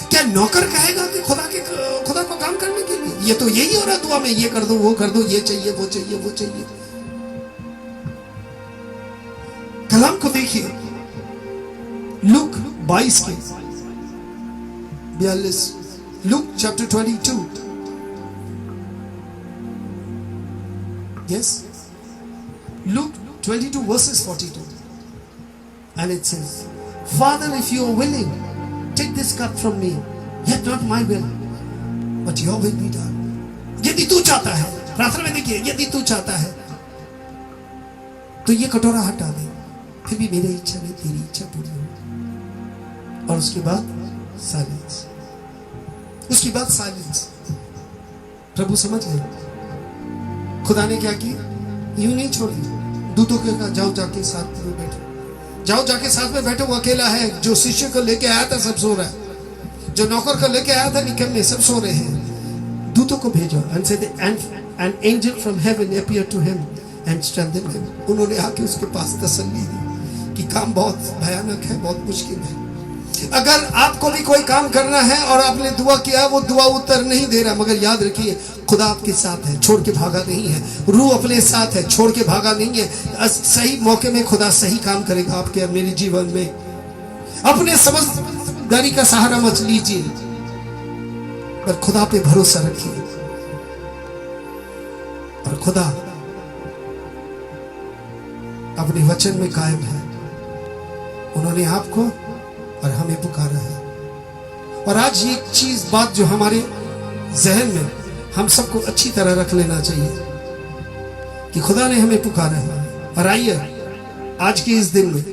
क्या नौकर कहेगा कि खुदा को काम करने के लिए? ये तो यही हो रहा दुआ में, ये कर दो, वो कर दो, ये चाहिए, वो चाहिए, वो चाहिए। कलाम को देखिए, लूक 22 के 42, Luke chapter 22, yes, Luke 22 verses 42, and it says, Father, if you are willing, take this cup from me, yet not my will, but your will be done. यदि तू चाहता है, प्रार्थना में देखिए, यदि तू चाहता है तो ये कटोरा हटा दे, फिर भी मेरी इच्छा नहीं तेरी इच्छा पूरी हो। और उसके बाद साइलेंस, उसके बाद साइलेंस। प्रभु समझ गए खुदा ने क्या किया? यूं नहीं छोड़ी, दूतों के कहा जाओ जाके साथ में बैठो, जाओ जाके साथ में बैठो। वो अकेला है, जो शिष्य को लेके आया था सब सो रहा है, जो नौकर को लेके आया था निकम्मे सब सो रहे हैं। दूतों को भेजो, and said an angel from heaven appeared to him and strengthened him. उन्होंने आके उसके पास तसल्ली दी कि काम बहुत भयानक है, बहुत मुश्किल है। अगर आपको भी कोई काम करना है और आपने दुआ किया, वो दुआ उत्तर नहीं दे रहा, मगर याद रखिए खुदा आपके साथ है, छोड़ के भागा नहीं है। रूह अपने साथ है, छोड़ के भागा नहीं है। सही मौके में खुदा सही काम करेगा आपके और मेरे जीवन में। अपने समझदारी का सहारा मत लीजिए, पर खुदा पे भरोसा रखिए, और खुदा अपने वचन में कायम है। उन्होंने आपको और हमें पुकारा है। और आज ये चीज बात जो हमारे जहन में, हम सबको अच्छी तरह रख लेना चाहिए कि खुदा ने हमें पुकारा है। और आइए आज के इस दिन में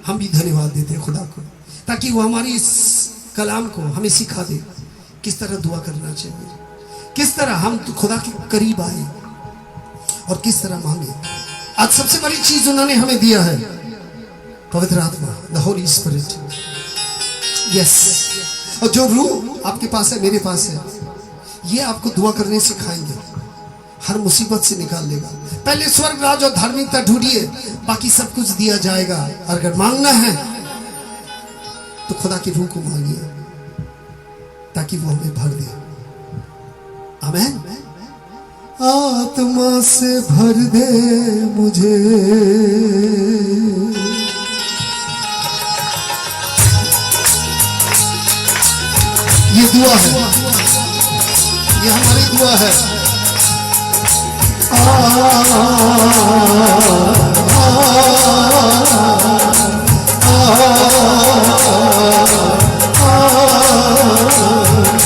हम भी धन्यवाद देते हैं खुदा को, ताकि वो हमारी इस कलाम को हमें सिखा दे किस तरह दुआ करना चाहिए, किस तरह हम खुदा के करीब आए और किस तरह मांगे। आज सबसे बड़ी चीज उन्होंने हमें दिया है, पवित्र आत्मा, द होली स्पिरिट। यस, और जो रूह आपके पास है, मेरे पास है, ये आपको दुआ करने सिखाएंगे, हर मुसीबत से निकाल देगा। पहले स्वर्ग राज और धार्मिकता ढूंढिए, बाकी सब कुछ दिया जाएगा। और अगर मांगना है तो खुदा की रूह को मांगिए, ताकि वो हमें भर दे। आमीन। आत्मा से भर दे मुझे, ये दुआ है, ये हमारी दुआ है।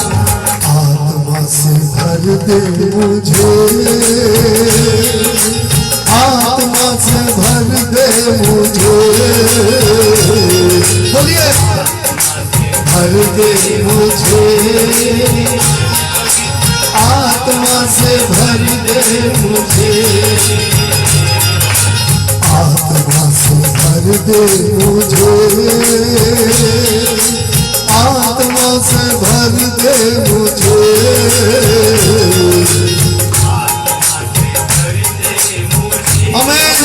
आत्मा से भर दे मुझे, आत्मा से भर दे मुझे, बोलिए, भर दे मुझे, आत्मा से भर दे मुझे, आत्मा से भर दे मुझे, आत्मा से भर दे मुझे। आमीन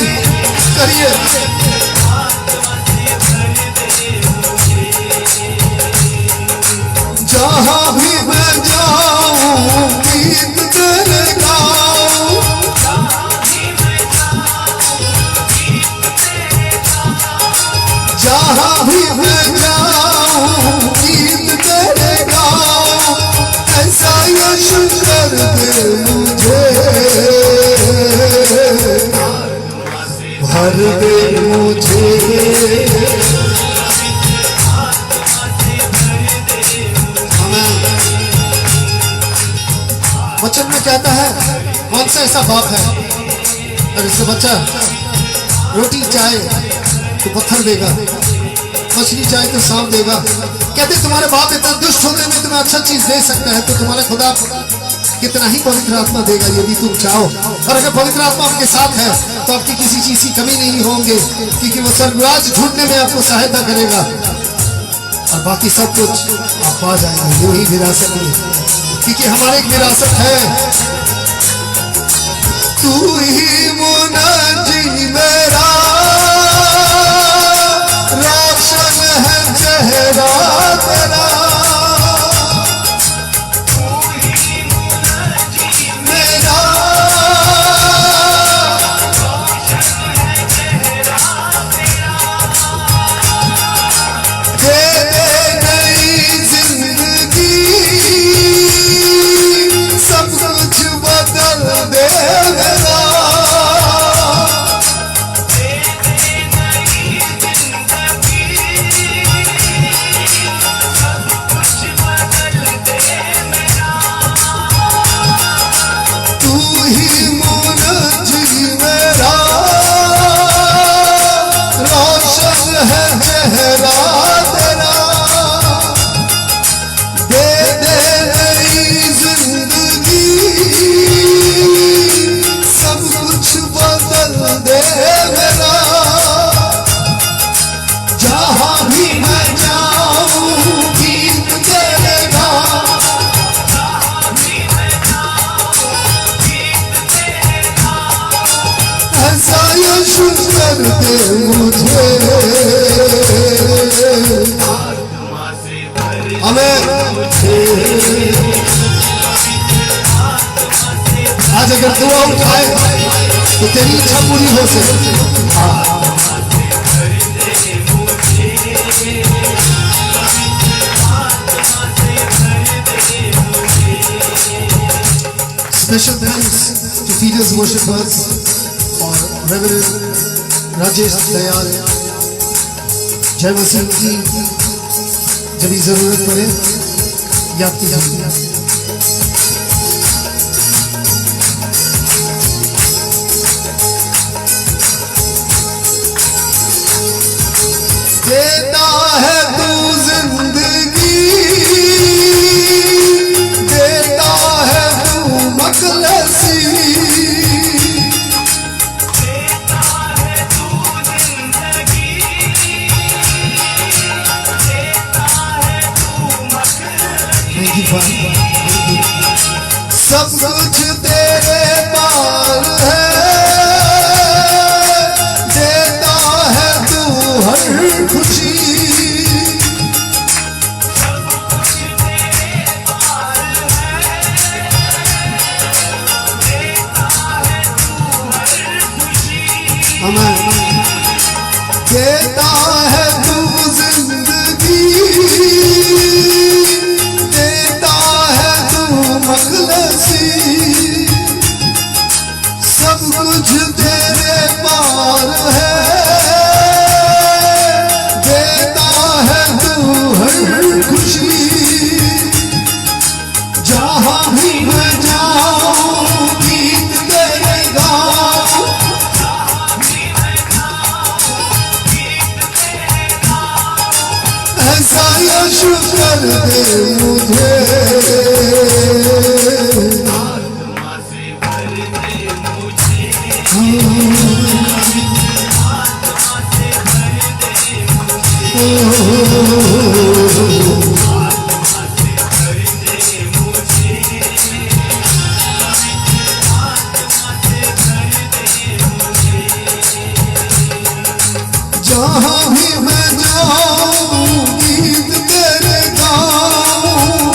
करिए। जहाँ भी मैं जाऊँ गीत तेरे गाऊँ, जहाँ भी मैं जाऊँ गीत तेरे गाऊँ, ऐसा यीशु कर दे मुझे, भर दे मुझे। वचन में कहता है, कौन सा ऐसा बाप है अगर इसका बच्चा रोटी चाहे तो पत्थर देगा, मछली चाहे तो सांप देगा। कहते तुम्हारे बाप इतना दुष्ट होने में तुम्हें अच्छा चीज दे सकता है, तो तुम्हारा खुदा कितना ही पवित्र आत्मा देगा यदि तुम चाहो। और अगर पवित्र आत्मा आपके साथ है तो आपकी किसी चीज की कमी नहीं होंगे, क्योंकि वो स्वर्गराज ढूंढने में आपको सहायता करेगा और बाकी सब कुछ आप पा जाएंगे यूं ही विरासत में, क्योंकि हमारे एक विरासत है। तू ही मुनाजी मेरा, रोशन है चेहरा तेरा, आज अगर दुआ उठाए तो तेरी इच्छा पूरी हो सके। Special thanks to feeders worshippers और रेवरेंड राजेश दयाल, जय मसीह की जब भी जरूरत पड़े याद कीजिए। देता है तू जिंदगी, देता है तू मखलसी, देता है तू जिंदगी, देता है तू मखलसी। सब कुछ तेरे पास है, खुशी हमें देता है तू जिंदगी, देता है तू मखलसी, सब कुछ तेरे पार है, खुशी जहां भी मैं जाऊं गीत तेरे गाऊं, ऐसा यीशु कर दे मुझे, जहाँ भी मैं जाऊं गीत तेरे गाऊं,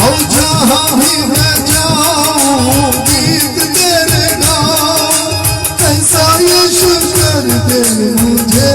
और जहाँ भी मैं जाऊं गीत तेरे गाऊं, कैसा यीशु कर दे मुझे।